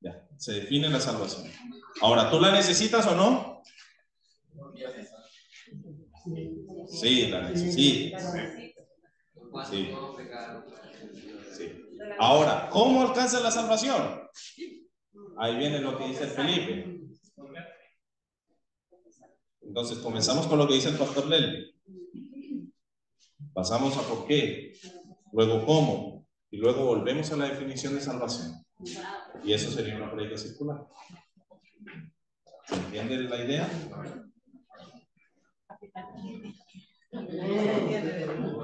Ya, se define la salvación. Ahora, ¿tú la necesitas o no? Sí, la necesitas. Sí. Sí. Ahora, ¿cómo alcanza la salvación? Ahí viene lo que dice el Felipe. Entonces, comenzamos con lo que dice el pastor Lely. Pasamos a por qué, luego cómo, y luego volvemos a la definición de salvación. Y eso sería una predica circular. ¿Se entiende la idea?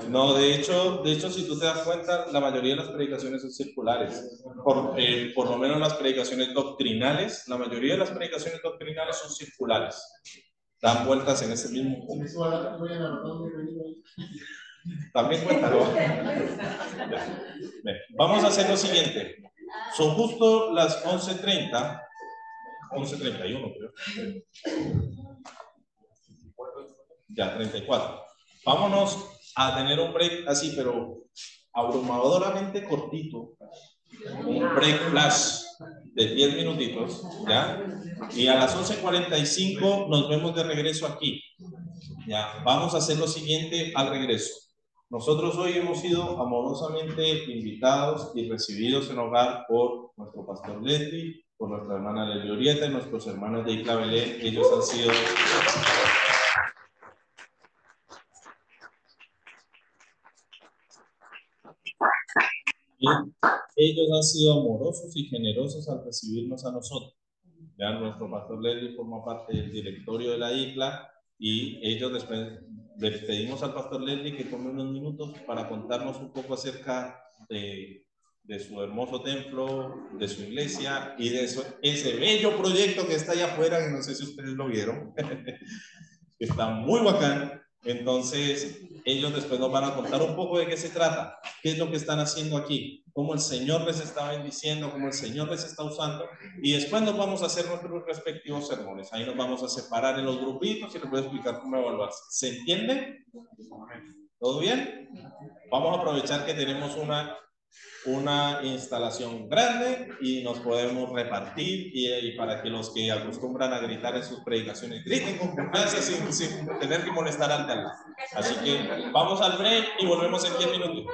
No, de hecho, si tú te das cuenta, la mayoría de las predicaciones son circulares. Por lo menos las predicaciones doctrinales, la mayoría de las predicaciones doctrinales son circulares. Dan vueltas en ese mismo punto. También cuéntalo. Vamos a hacer lo siguiente. Son justo las 11:30, 11:31 creo. Ya, 34. Vámonos a tener un break así, pero abrumadoramente cortito. Un break flash de 10 minutitos, ¿ya? Y a las 11:45 nos vemos de regreso aquí. Ya, vamos a hacer lo siguiente al regreso. Nosotros hoy hemos sido amorosamente invitados y recibidos en hogar por nuestro pastor Leslie, por nuestra hermana Lely Orieta y nuestros hermanos de Isla Belén. Ellos han sido ellos han sido amorosos y generosos al recibirnos a nosotros. Ya nuestro pastor Leslie forma parte del directorio de la isla y ellos después le pedimos al pastor Leslie que tome unos minutos para contarnos un poco acerca de su hermoso templo, de su iglesia y de ese bello proyecto que está allá afuera, que no sé si ustedes lo vieron, está muy bacán. Entonces, ellos después nos van a contar un poco de qué se trata, qué es lo que están haciendo aquí, cómo el Señor les está bendiciendo, cómo el Señor les está usando, y después nos vamos a hacer nuestros respectivos sermones. Ahí nos vamos a separar en los grupitos y les voy a explicar cómo evaluarse. ¿Se entiende? ¿Todo bien? Vamos a aprovechar que tenemos una instalación grande y nos podemos repartir y para que los que acostumbran a gritar en sus predicaciones griten con confianza sin tener que molestar al de al lado. Así que vamos al break y volvemos en 10 minutos.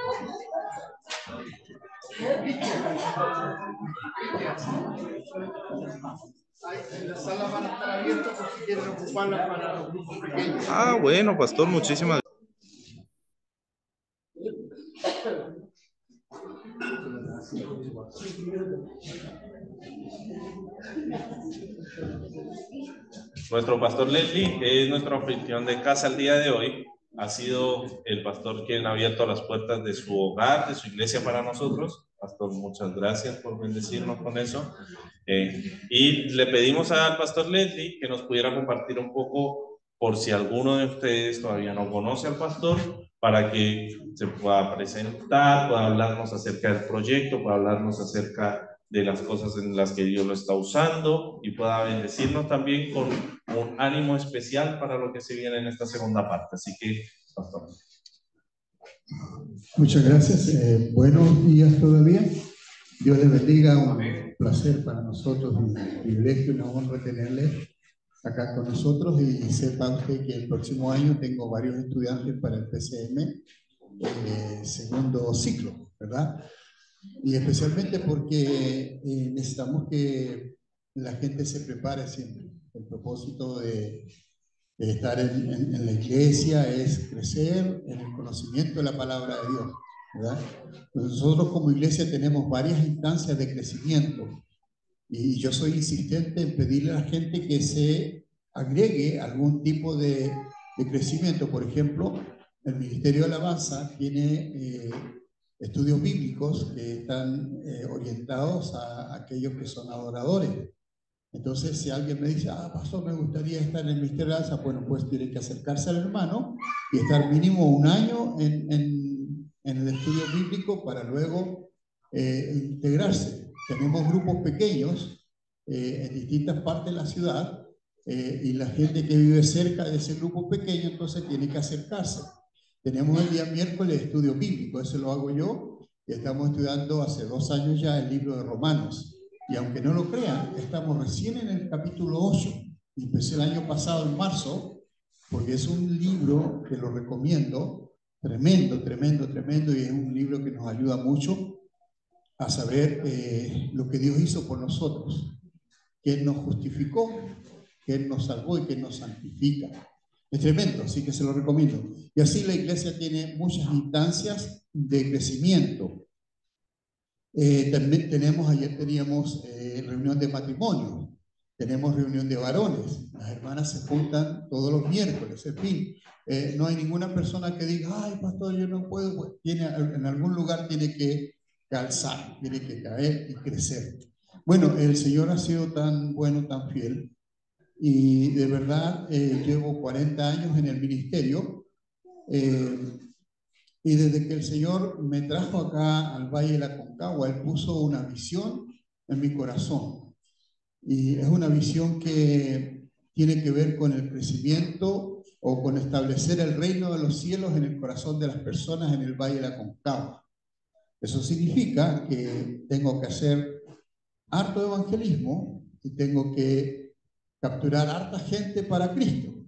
En la sala van a estar abiertas por si quieren ocuparla para los grupos pequeños. Ah, bueno, pastor, muchísimas gracias. Nuestro pastor Leslie, que es nuestro anfitrión de casa el día de hoy, ha sido el pastor quien ha abierto las puertas de su hogar, de su iglesia para nosotros. Pastor, muchas gracias por bendecirnos con eso. Y le pedimos al pastor Leslie que nos pudiera compartir un poco, por si alguno de ustedes todavía no conoce al pastor, para que se pueda presentar, pueda hablarnos acerca del proyecto, pueda hablarnos acerca de las cosas en las que Dios lo está usando y pueda bendecirnos también con un ánimo especial para lo que se viene en esta segunda parte. Así que, pastor. Muchas gracias. Buenos días todavía. Dios les bendiga. Un placer para nosotros, un privilegio y una honra tenerles acá con nosotros. Y sepa usted que el próximo año tengo varios estudiantes para el PCM, segundo ciclo, ¿verdad? Y especialmente porque necesitamos que la gente se prepare siempre. El propósito de estar en la iglesia es crecer en el conocimiento de la palabra de Dios, ¿verdad? Nosotros como iglesia tenemos varias instancias de crecimiento y yo soy insistente en pedirle a la gente que se agregue algún tipo de crecimiento. Por ejemplo, el Ministerio de Alabanza tiene estudios bíblicos que están orientados a aquellos que son adoradores. Entonces, si alguien me dice, pastor, me gustaría estar en el Ministerio de Alabanza, bueno, pues tiene que acercarse al hermano y estar mínimo un año en el estudio bíblico para luego integrarse. Tenemos grupos pequeños en distintas partes de la ciudad y la gente que vive cerca de ese grupo pequeño entonces tiene que acercarse. Tenemos el día miércoles estudio bíblico, eso lo hago yo, y estamos estudiando hace 2 años ya el libro de Romanos. Y aunque no lo crean, estamos recién en el capítulo 8. Empecé el año pasado, en marzo, porque es un libro que lo recomiendo, tremendo, tremendo, tremendo, y es un libro que nos ayuda mucho a saber lo que Dios hizo por nosotros, que Él nos justificó, que Él nos salvó y que Él nos santifica. Es tremendo, así que se lo recomiendo. Y así la iglesia tiene muchas instancias de crecimiento. También ayer teníamos reunión de matrimonio, tenemos reunión de varones, las hermanas se juntan todos los miércoles, en fin, no hay ninguna persona que diga, ay pastor, yo no puedo, pues, en algún lugar tiene que calzar, tiene que caer y crecer. Bueno, el Señor ha sido tan bueno, tan fiel, y de verdad llevo 40 años en el ministerio, y desde que el Señor me trajo acá al Valle de la Concagua, Él puso una visión en mi corazón. Y es una visión que tiene que ver con el crecimiento o con establecer el reino de los cielos en el corazón de las personas en el Valle de la Concagua. Eso significa que tengo que hacer harto evangelismo y tengo que capturar harta gente para Cristo.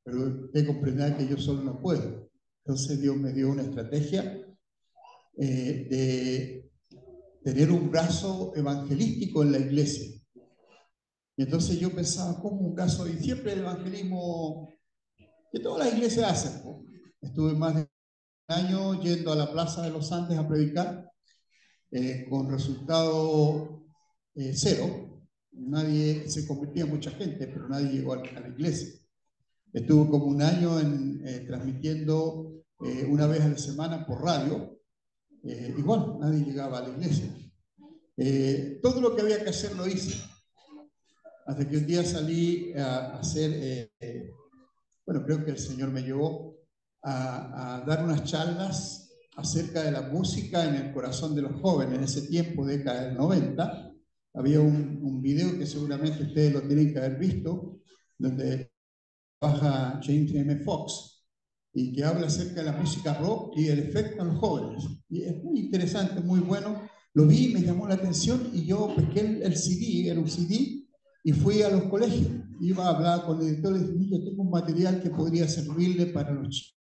Pero usted que comprender que yo solo no puedo. Entonces Dios me dio una estrategia de tener un brazo evangelístico en la iglesia. Y entonces yo pensaba, ¿cómo un brazo? Y siempre el evangelismo que todas las iglesias hacen, ¿no? Estuve más de un año yendo a la Plaza de los Andes a predicar con resultado cero. Nadie se convertía, mucha gente, pero nadie llegó a la iglesia. Estuvo como un año transmitiendo una vez a la semana por radio. Igual, nadie llegaba a la iglesia. Todo lo que había que hacer lo hice. Hasta que un día salí a hacer, bueno, creo que el Señor me llevó a dar unas charlas acerca de la música en el corazón de los jóvenes. En ese tiempo, década del 90, había un video que seguramente ustedes lo tienen que haber visto, donde trabaja James M. Fox, y que habla acerca de la música rock y el efecto en los jóvenes. Y es muy interesante, muy bueno. Lo vi, me llamó la atención y yo pesqué el CD, era un CD, y fui a los colegios. Iba a hablar con el director y dije, yo tengo un material que podría servirle para los chicos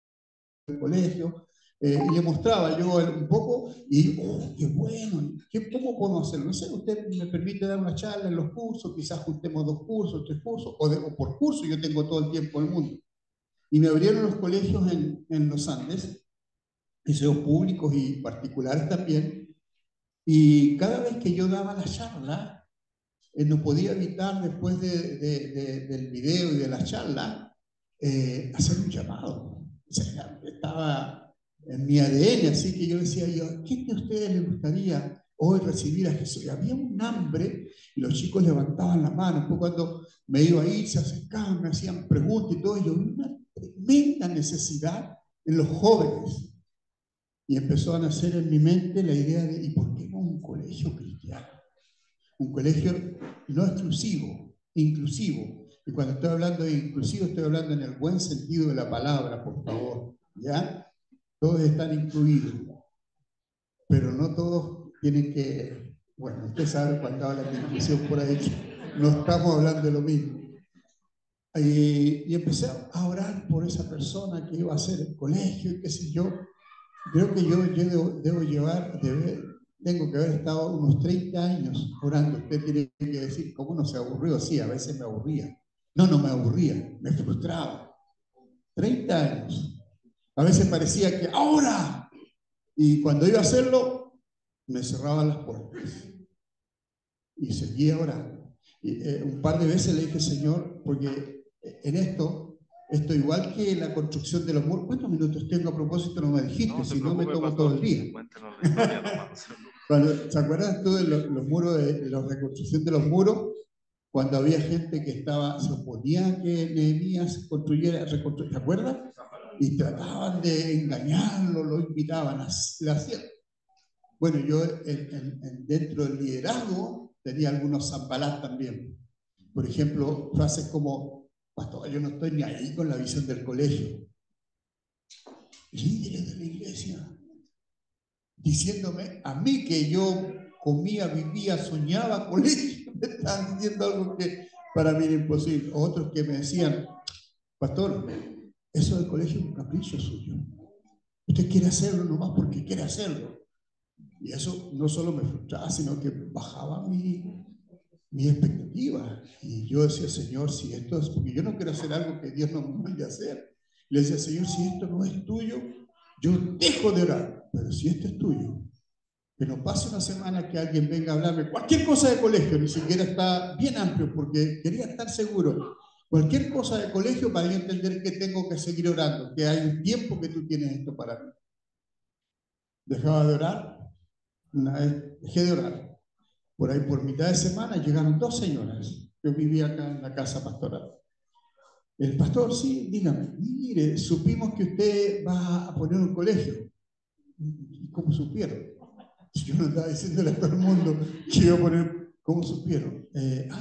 del colegio. Y le mostraba yo un poco y oh, qué bueno, ¿cómo podemos hacerlo? No sé, usted me permite dar una charla en los cursos, quizás juntemos 2 cursos, 3 cursos, o por curso, yo tengo todo el tiempo del mundo. Y me abrieron los colegios en los Andes, liceos públicos y particulares también, y cada vez que yo daba la charla, no podía evitar después del video y de la charla, hacer un llamado. O sea, estaba en mi ADN, así que yo decía, ¿a quién de ustedes les gustaría hoy recibir a Jesús? Y había un hambre y los chicos levantaban la mano. Después cuando me iba a ir, se acercaban, me hacían preguntas y todo, y yo vi una tremenda necesidad en los jóvenes. Y empezó a nacer en mi mente la idea de, ¿y por qué no un colegio cristiano? Un colegio no exclusivo, inclusivo. Y cuando estoy hablando de inclusivo, estoy hablando en el buen sentido de la palabra, por favor. ¿Ya? Todos están incluidos, pero no todos tienen que... Bueno, usted sabe cuando hablan de inclusión por ahí, no estamos hablando de lo mismo. Y empecé a orar por esa persona que iba a hacer el colegio y qué sé yo. Creo que yo debo llevar, tengo que haber estado unos 30 años orando. Usted tiene que decir, ¿cómo no se aburrió? Sí, a veces me aburría. No me aburría, me frustraba. 30 años. A veces parecía que ¡ahora! Y cuando iba a hacerlo, me cerraban las puertas. Y seguía orando. Y, un par de veces le dije, Señor, porque en esto igual que la construcción de los muros. ¿Cuántos minutos tengo a propósito? No me dijiste, no, si no me tomo todo el día. ¿Se acuerdan tú de los muros, de la reconstrucción de los muros? Cuando había gente que se oponía a que Nehemías construyera, ¿se acuerdan? Y trataban de engañarlo, lo invitaban a hacer. Bueno, yo dentro del liderazgo tenía algunos zambalás también. Por ejemplo, frases como, pastor, yo no estoy ni ahí con la visión del colegio. Líderes de la iglesia, diciéndome a mí que yo comía, vivía, soñaba colegio, me estaban diciendo algo que para mí era imposible. Otros que me decían, pastor, eso del colegio es un capricho suyo. Usted quiere hacerlo nomás porque quiere hacerlo. Y eso no solo me frustraba, sino que bajaba mi expectativa. Y yo decía, Señor, si esto es, porque yo no quiero hacer algo que Dios no me mande a hacer. Le decía, Señor, si esto no es tuyo, yo dejo de orar. Pero si esto es tuyo, que no pase una semana que alguien venga a hablarme cualquier cosa de colegio, ni siquiera está bien amplio, porque quería estar seguro. Cualquier cosa de colegio para yo entender que tengo que seguir orando, que hay un tiempo que tú tienes esto para mí. Dejaba de orar. Una vez dejé de orar. Por ahí, por mitad de semana, llegaron 2 señoras. Yo vivía acá en la casa pastoral. El pastor, sí, dígame, mire, supimos que usted va a poner un colegio. ¿Cómo supieron? Yo no estaba diciéndole a todo el mundo que iba a poner, ¿cómo supieron?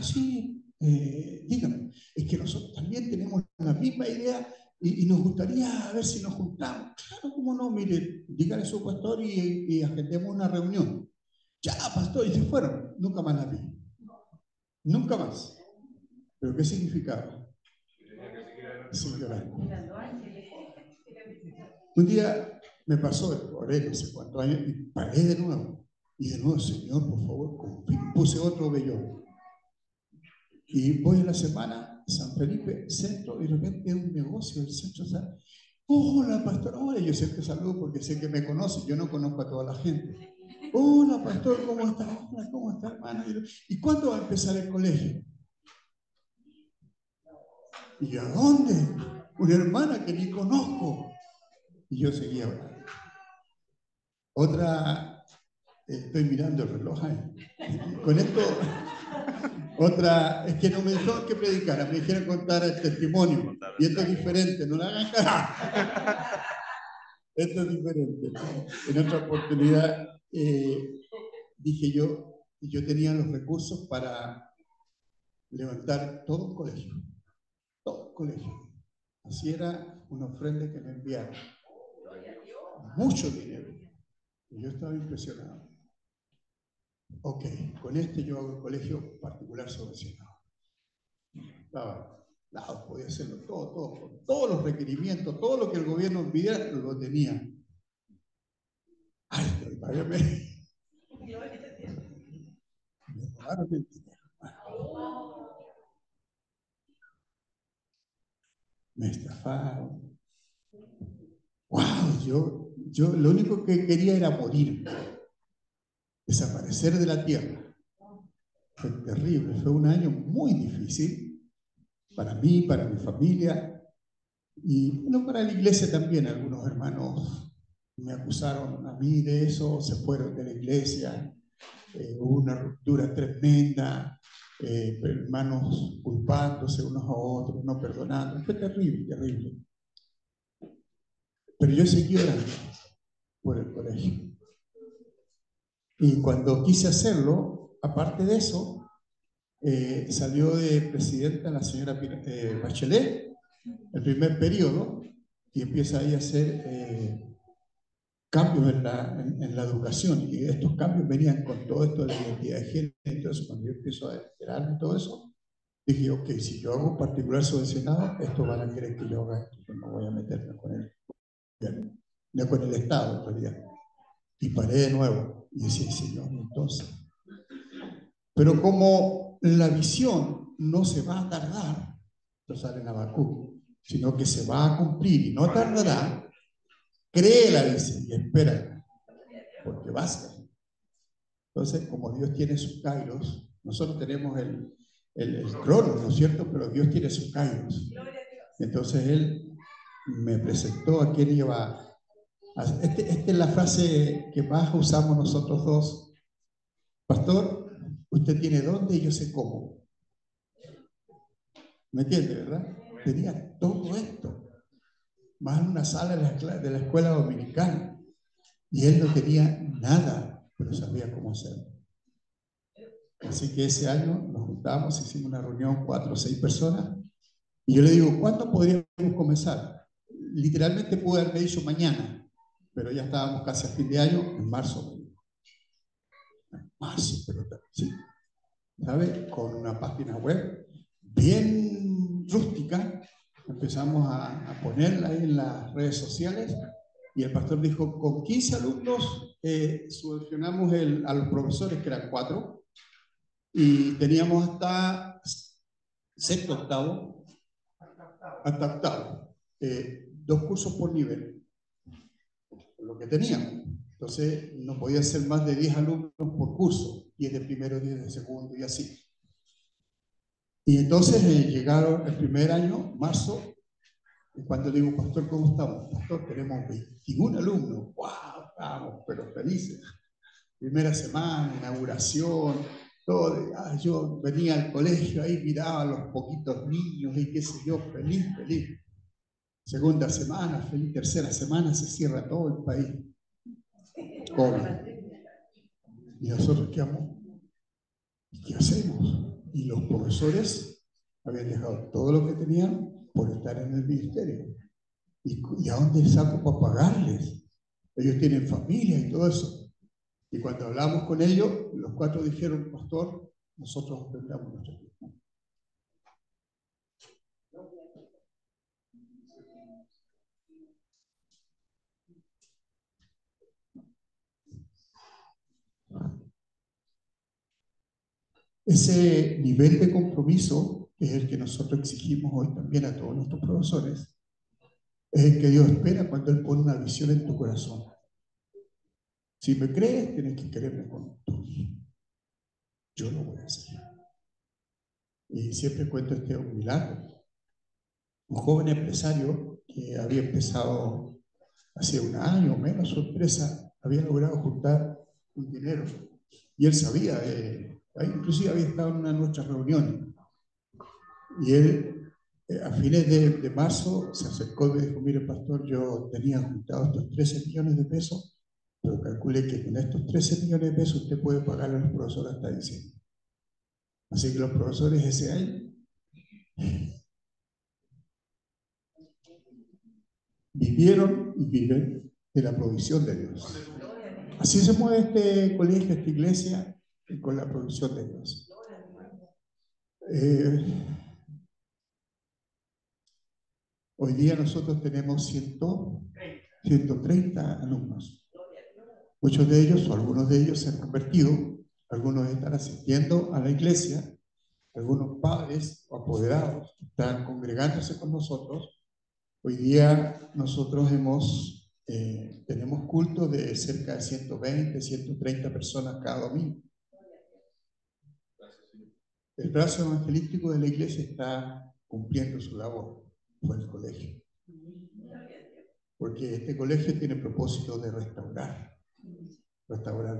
Sí, dígame, es que nosotros también tenemos la misma idea y nos gustaría ver si nos juntamos. Claro, cómo no, mire, dígale a su pastor y agendemos una reunión. Ya, pastor, y se fueron. Nunca más la vi. Nunca más. ¿Pero qué significaba? Sí, llorando. Un día me pasó, oré no sé cuántos años, y paré de nuevo. Y de nuevo, Señor, por favor, puse otro vellón. Y voy a la semana, San Felipe, centro, y de repente es un negocio del centro. Hola, pastor, hola. Yo siempre saludo porque sé que me conoce, yo no conozco a toda la gente. Hola, pastor, ¿cómo está? Hola, ¿cómo está, hermano? ¿Y cuándo va a empezar el colegio? ¿Y a dónde? Una hermana que ni conozco. Y yo seguía orando. Otra, estoy mirando el reloj ahí. Con esto, otra, es que no me dijeron que predicara, me dijeron contar el testimonio. Y esto es diferente, no la hagan cara. Esto es diferente. En otra oportunidad dije yo tenía los recursos para levantar todo un colegio. Todo un colegio. Así era una ofrenda que me enviaron. Mucho dinero. Y yo estaba impresionado. Ok, con yo hago el colegio particular subvencionado. Estaba, podía hacerlo todo, con todos los requerimientos, todo lo que el gobierno pidiera, lo tenía. Ay, pero págame. Me robaron el dinero. Me estafaron. Wow, yo lo único que quería era morir, desaparecer de la tierra. Fue terrible, fue un año muy difícil para mí, para mi familia y bueno, para la iglesia también. Algunos hermanos me acusaron a mí de eso, se fueron de la iglesia, hubo una ruptura tremenda, hermanos culpándose unos a otros, no perdonando. Fue terrible, terrible. Pero yo seguí orando por el colegio. Y cuando quise hacerlo, aparte de eso, salió de presidenta la señora Bachelet, el primer periodo, y empieza ahí a hacer cambios en la educación. Y estos cambios venían con todo esto de la identidad de género. Entonces, cuando yo empiezo a enterarme de todo eso, dije, ok, si yo hago un particular subvencionado, estos van a querer que yo haga esto. Yo no voy a meterme con el gobierno, no con el Estado, en realidad. Y paré de nuevo. Y decía, Señor, entonces. Pero como la visión no se va a tardar, no sale en Habacuc, sino que se va a cumplir y no tardará, créela, dice, y espera, porque basta. Entonces, como Dios tiene sus kairos, nosotros tenemos el crono, ¿no es cierto? Pero Dios tiene sus kairos. Entonces, Él me presentó a quién iba a... Esta es la frase que más usamos nosotros dos. Pastor, usted tiene dónde y yo sé cómo. ¿Me entiende, verdad? Tenía todo esto, más en una sala de la escuela dominical. Y él no tenía nada, pero sabía cómo hacerlo. Así que ese año nos juntamos, hicimos una reunión, 4 o 6 personas. Y yo le digo, ¿cuándo podríamos comenzar? Literalmente pude haberme dicho mañana, pero ya estábamos casi a fin de año, en marzo. Marzo, pero sí. ¿Sabe? Con una página web bien rústica, empezamos a ponerla ahí en las redes sociales y el pastor dijo, con 15 alumnos subvencionamos a los profesores, que eran 4, y teníamos hasta sexto, octavo, hasta octavo, 2 cursos por nivel, lo que teníamos. Entonces no podía ser más de 10 alumnos por curso, 10 de primero, 10 de segundo y así. Y entonces llegaron el primer año, marzo, y cuando le digo, pastor, ¿cómo estamos? Pastor, tenemos 21 alumnos. ¡Wow! Estamos, pero felices. Primera semana, inauguración, todo. Yo venía al colegio, ahí miraba a los poquitos niños y qué sé yo, feliz, feliz. Segunda semana, feliz. Tercera semana, se cierra todo el país. COVID. Y nosotros quedamos, ¿y qué hacemos? Y los profesores habían dejado todo lo que tenían por estar en el ministerio. ¿Y a dónde saco para pagarles? Ellos tienen familia y todo eso. Y cuando hablamos con ellos, los 4 dijeron, pastor, nosotros vendamos nuestro tiempo. Ese nivel de compromiso es el que nosotros exigimos hoy también a todos nuestros profesores. Es el que Dios espera cuando Él pone una visión en tu corazón. Si me crees, tienes que creerme con todo. Yo lo voy a hacer. Y siempre cuento este milagro. Un joven empresario que había empezado hace un año o menos su empresa, había logrado juntar un dinero. Y él sabía, inclusive había estado en una de nuestras reuniones. Y él, a fines de marzo, se acercó y me dijo: mire, pastor, yo tenía juntado estos 13 millones de pesos, pero calculé que con estos 13 millones de pesos usted puede pagarle a los profesores hasta diciembre. Así que los profesores ese año vivieron y viven de la provisión de Dios. Así se mueve este colegio, esta iglesia, con la provisión de Dios. Hoy día nosotros tenemos 130 alumnos. Muchos de ellos, o algunos de ellos, se han convertido, algunos están asistiendo a la iglesia, algunos padres o apoderados están congregándose con nosotros. Hoy día nosotros tenemos cultos de cerca de 120, 130 personas cada domingo. El brazo evangelístico de la iglesia está cumpliendo su labor por el colegio. Porque este colegio tiene propósito de restaurar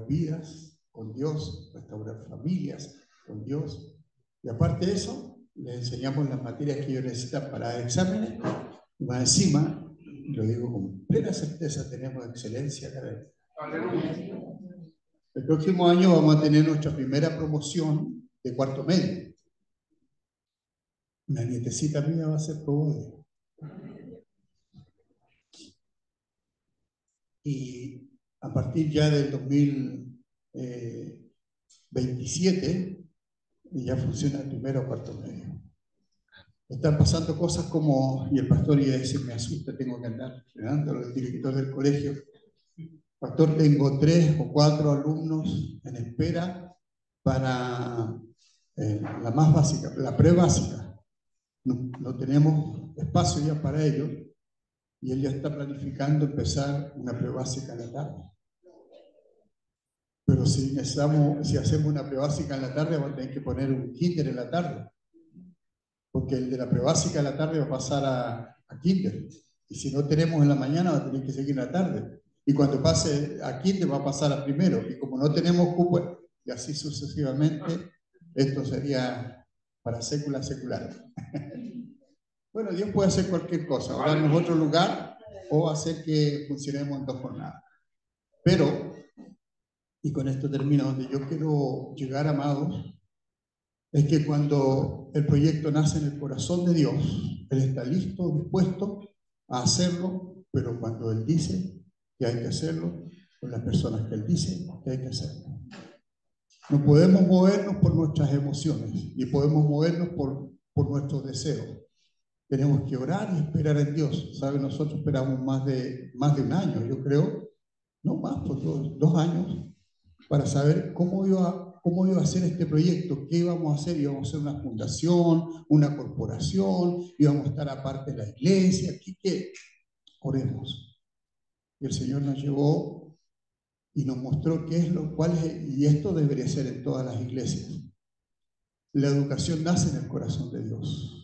vidas con Dios, restaurar familias con Dios. Y aparte de eso, les enseñamos las materias que ellos necesitan para exámenes. Y más encima, lo digo con plena certeza, tenemos excelencia académica. El próximo año vamos a tener nuestra primera promoción de cuarto medio. Una nietecita mía va a ser probada. Y a partir ya del 2027 ya funciona el primero o cuarto medio. Están pasando cosas como, y el pastor iba a decir: me asusta, tengo que andar frenando al director del colegio. Pastor, tengo 3 o 4 alumnos en espera para la más básica, la pre-básica. No tenemos espacio ya para ellos, y él ya está planificando empezar una pre-básica en la tarde. Pero si hacemos una pre-básica en la tarde, vamos a tener que poner un kinder en la tarde, porque el de la pre-básica en la tarde va a pasar a kinder, y si no tenemos en la mañana va a tener que seguir en la tarde, y cuando pase a kinder va a pasar a primero, y como no tenemos cupo, y así sucesivamente, esto sería para sécula secular. Bueno, Dios puede hacer cualquier cosa, o darnos otro lugar, o hacer que funcionemos en 2 jornadas. Pero, y con esto termino, donde yo quiero llegar, amados, es que cuando el proyecto nace en el corazón de Dios, Él está listo, dispuesto a hacerlo, pero cuando Él dice que hay que hacerlo, con las personas que Él dice que hay que hacerlo. No podemos movernos por nuestras emociones, ni podemos movernos por nuestros deseos. Tenemos que orar y esperar en Dios. ¿Sabe? Nosotros esperamos más de un año, yo creo, no más, por 2 años, para saber cómo iba a ser este proyecto, qué íbamos a hacer. Íbamos a hacer una fundación, una corporación, íbamos a estar aparte de la iglesia. ¿Qué? Oremos. Y el Señor nos llevó y nos mostró qué es y esto debería ser en todas las iglesias. La educación nace en el corazón de Dios.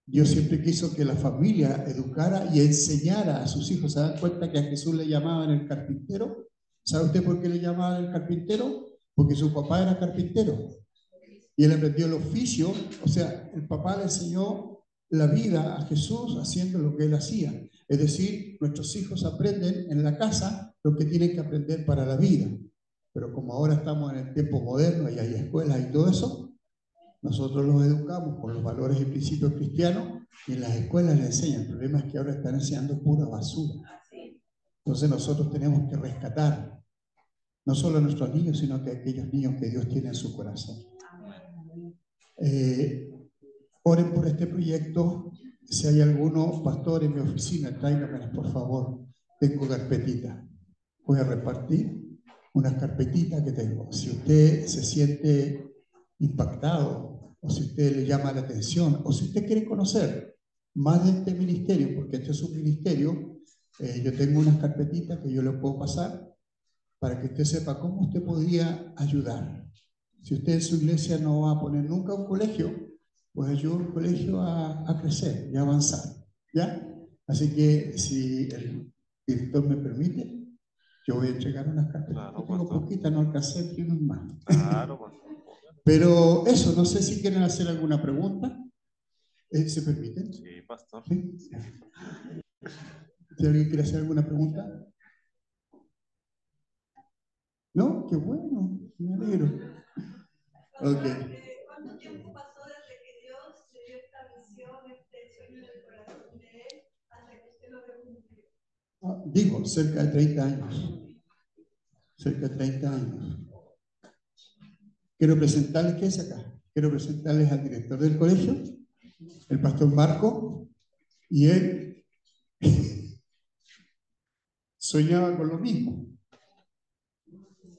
Dios siempre quiso que la familia educara y enseñara a sus hijos. ¿Se dan cuenta que a Jesús le llamaban el carpintero? ¿Sabe usted por qué le llamaban el carpintero? Porque su papá era carpintero. Y él aprendió el oficio, o sea, el papá le enseñó la vida a Jesús haciendo lo que él hacía. Es decir, nuestros hijos aprenden en la casa lo que tienen que aprender para la vida. Pero como ahora estamos en el tiempo moderno y hay escuelas y todo eso, nosotros los educamos con los valores y principios cristianos y en las escuelas les enseñan. El problema es que ahora están enseñando pura basura. Entonces nosotros tenemos que rescatar no solo a nuestros niños, sino que a aquellos niños que Dios tiene en su corazón. Oren por este proyecto. Si hay alguno, pastor, en mi oficina, tráigamelas, por favor. Tengo carpetitas. Voy a repartir unas carpetitas que tengo. Si usted se siente impactado, o si usted le llama la atención, o si usted quiere conocer más de este ministerio, porque este es un ministerio, yo tengo unas carpetitas que yo le puedo pasar, para que usted sepa cómo usted podría ayudar. Si usted en su iglesia no va a poner nunca un colegio, pues ayuda al colegio a crecer y a avanzar, ¿ya? Así que si el director me permite, yo voy a entregar unas cartas. Claro, Tengo pastor. poquitas, no alcancé a imprimir más. Claro, pastor. Pero eso, no sé si quieren hacer alguna pregunta. ¿Se permite? Sí, pastor. ¿Sí? ¿Si alguien quiere hacer alguna pregunta? ¿No? ¡Qué bueno! Me alegro. Ok. ¿Cuánto tiempo pasó desde que Dios le dio esta visión, este sueño del corazón de él, hasta que usted lo vio cumplir? Digo, cerca de 30 años. Cerca de 30 años. Quiero presentarles, ¿qué es acá? Quiero presentarles al director del colegio, el pastor Marco, y él soñaba con lo mismo.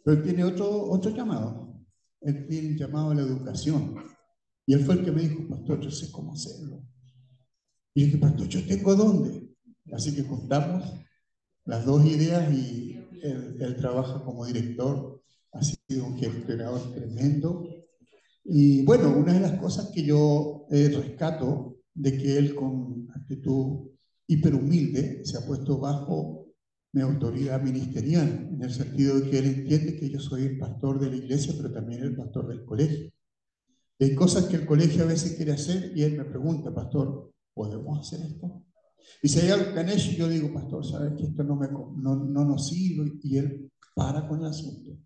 Pero él tiene otro llamado. Él tiene un llamado a la educación. Y él fue el que me dijo, pastor, yo sé cómo hacerlo. Y yo dije, pastor, yo tengo dónde. Así que juntamos las dos ideas y él trabaja como director. Ha sido un gestionador tremendo. Y bueno, una de las cosas que yo rescato de que él con actitud hiperhumilde se ha puesto bajo mi autoridad ministerial, en el sentido de que él entiende que yo soy el pastor de la iglesia, pero también el pastor del colegio. Y hay cosas que el colegio a veces quiere hacer y él me pregunta, pastor, ¿podemos hacer esto? Y si hay algo que han hecho, yo digo, pastor, ¿sabes que esto no nos sirve? Y él para con el asunto,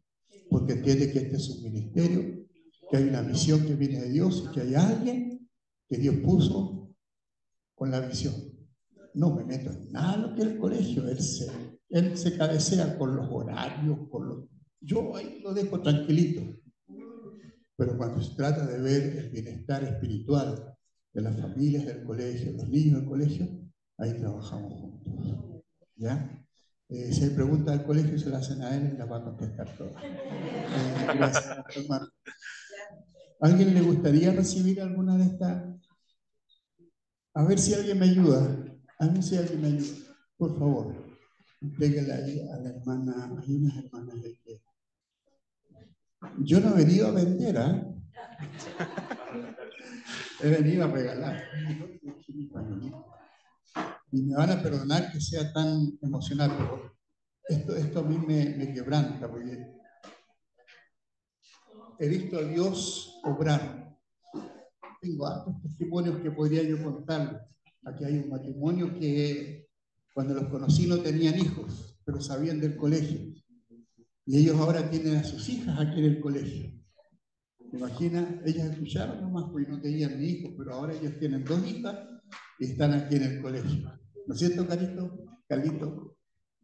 porque entiende que este es un ministerio, que hay una visión que viene de Dios y que hay alguien que Dios puso con la visión. No me meto en nada lo que es el colegio, él se cabecea con los horarios, yo ahí lo dejo tranquilito. Pero cuando se trata de ver el bienestar espiritual de las familias del colegio, los niños del colegio, ahí trabajamos juntos. ¿Ya? Si hay preguntas del colegio, se las hacen a él y las va a contestar todas. Gracias, hermano. ¿Alguien le gustaría recibir alguna de estas? A ver si alguien me ayuda. A ver si alguien me ayuda. Por favor, pégale ahí a la hermana. Hay unas hermanas de que yo no he venido a vender, ¿ah? He venido a regalar. Y me van a perdonar que sea tan emocional, pero esto a mí me quebranta, porque he visto a Dios obrar. Tengo hartos testimonios que podría yo contarles. Aquí hay un matrimonio que cuando los conocí no tenían hijos, pero sabían del colegio. Y ellos ahora tienen a sus hijas aquí en el colegio. ¿Te imaginas? Ellas escucharon nomás porque no tenían ni hijos, pero ahora ellos tienen 2 hijas y están aquí en el colegio. ¿No es cierto, Carlito?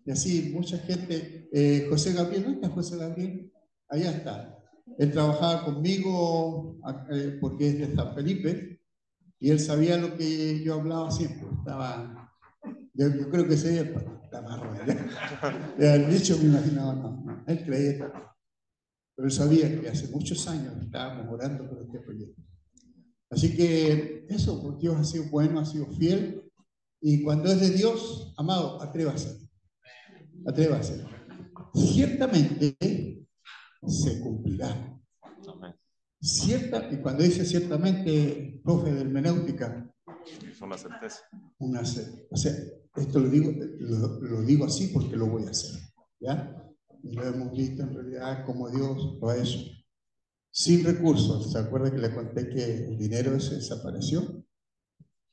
Y así, mucha gente. José Gabriel, ¿dónde está José Gabriel? Allá está. Él trabajaba conmigo porque es de San Felipe y él sabía lo que yo hablaba siempre. Yo creo que ese día estaba el dicho me imaginaba, no, él creía. Pero él sabía que hace muchos años estábamos orando por este proyecto. Así que eso, pues Dios ha sido bueno, ha sido fiel. Y cuando es de Dios, amado, atrévase. Atrévase. Ciertamente se cumplirá. Y cuando dice ciertamente, profe de hermenéutica, es una certeza. O sea, esto lo digo así porque lo voy a hacer. ¿Ya? Y lo hemos visto en realidad como Dios lo ha hecho. Sin recursos. ¿Se acuerda que le conté que el dinero ese desapareció?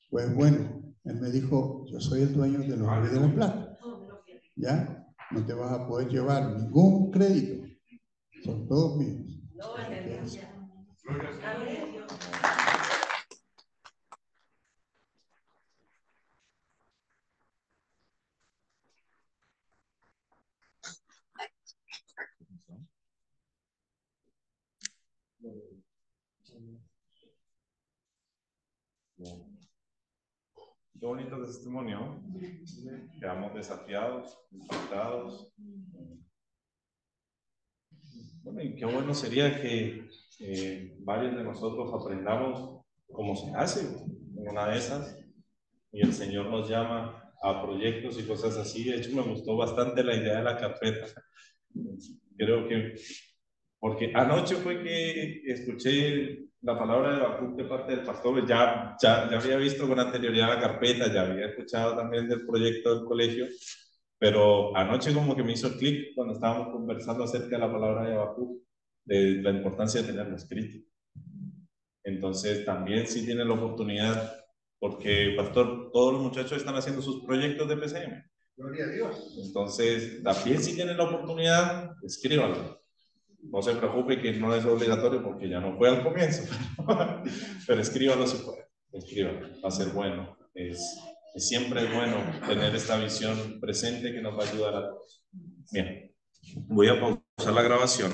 Pues bueno, él me dijo, yo soy el dueño de los oro y de la plata. ¿Ya? No te vas a poder llevar ningún crédito. Son todos míos. Qué bonito testimonio. Quedamos desafiados, impactados. Bueno, y qué bueno sería que varios de nosotros aprendamos cómo se hace en una de esas. Y el Señor nos llama a proyectos y cosas así. De hecho, me gustó bastante la idea de la carpeta. Creo que, porque anoche fue que escuché la palabra de Habacuc de parte del pastor, ya había visto con anterioridad la carpeta, ya había escuchado también del proyecto del colegio, pero anoche como que me hizo clic cuando estábamos conversando acerca de la palabra de Habacuc, de la importancia de tenerlo escrito. Entonces también si tienen la oportunidad, porque pastor, todos los muchachos están haciendo sus proyectos de PCM. Gloria a Dios. Entonces también si tienen la oportunidad, escríbanlo. No se preocupe que no es obligatorio porque ya no fue al comienzo, pero escríbalo si puede, escríbalo, va a ser bueno. Es siempre bueno tener esta visión presente que nos va a ayudar a todos. Bien, voy a pausar la grabación.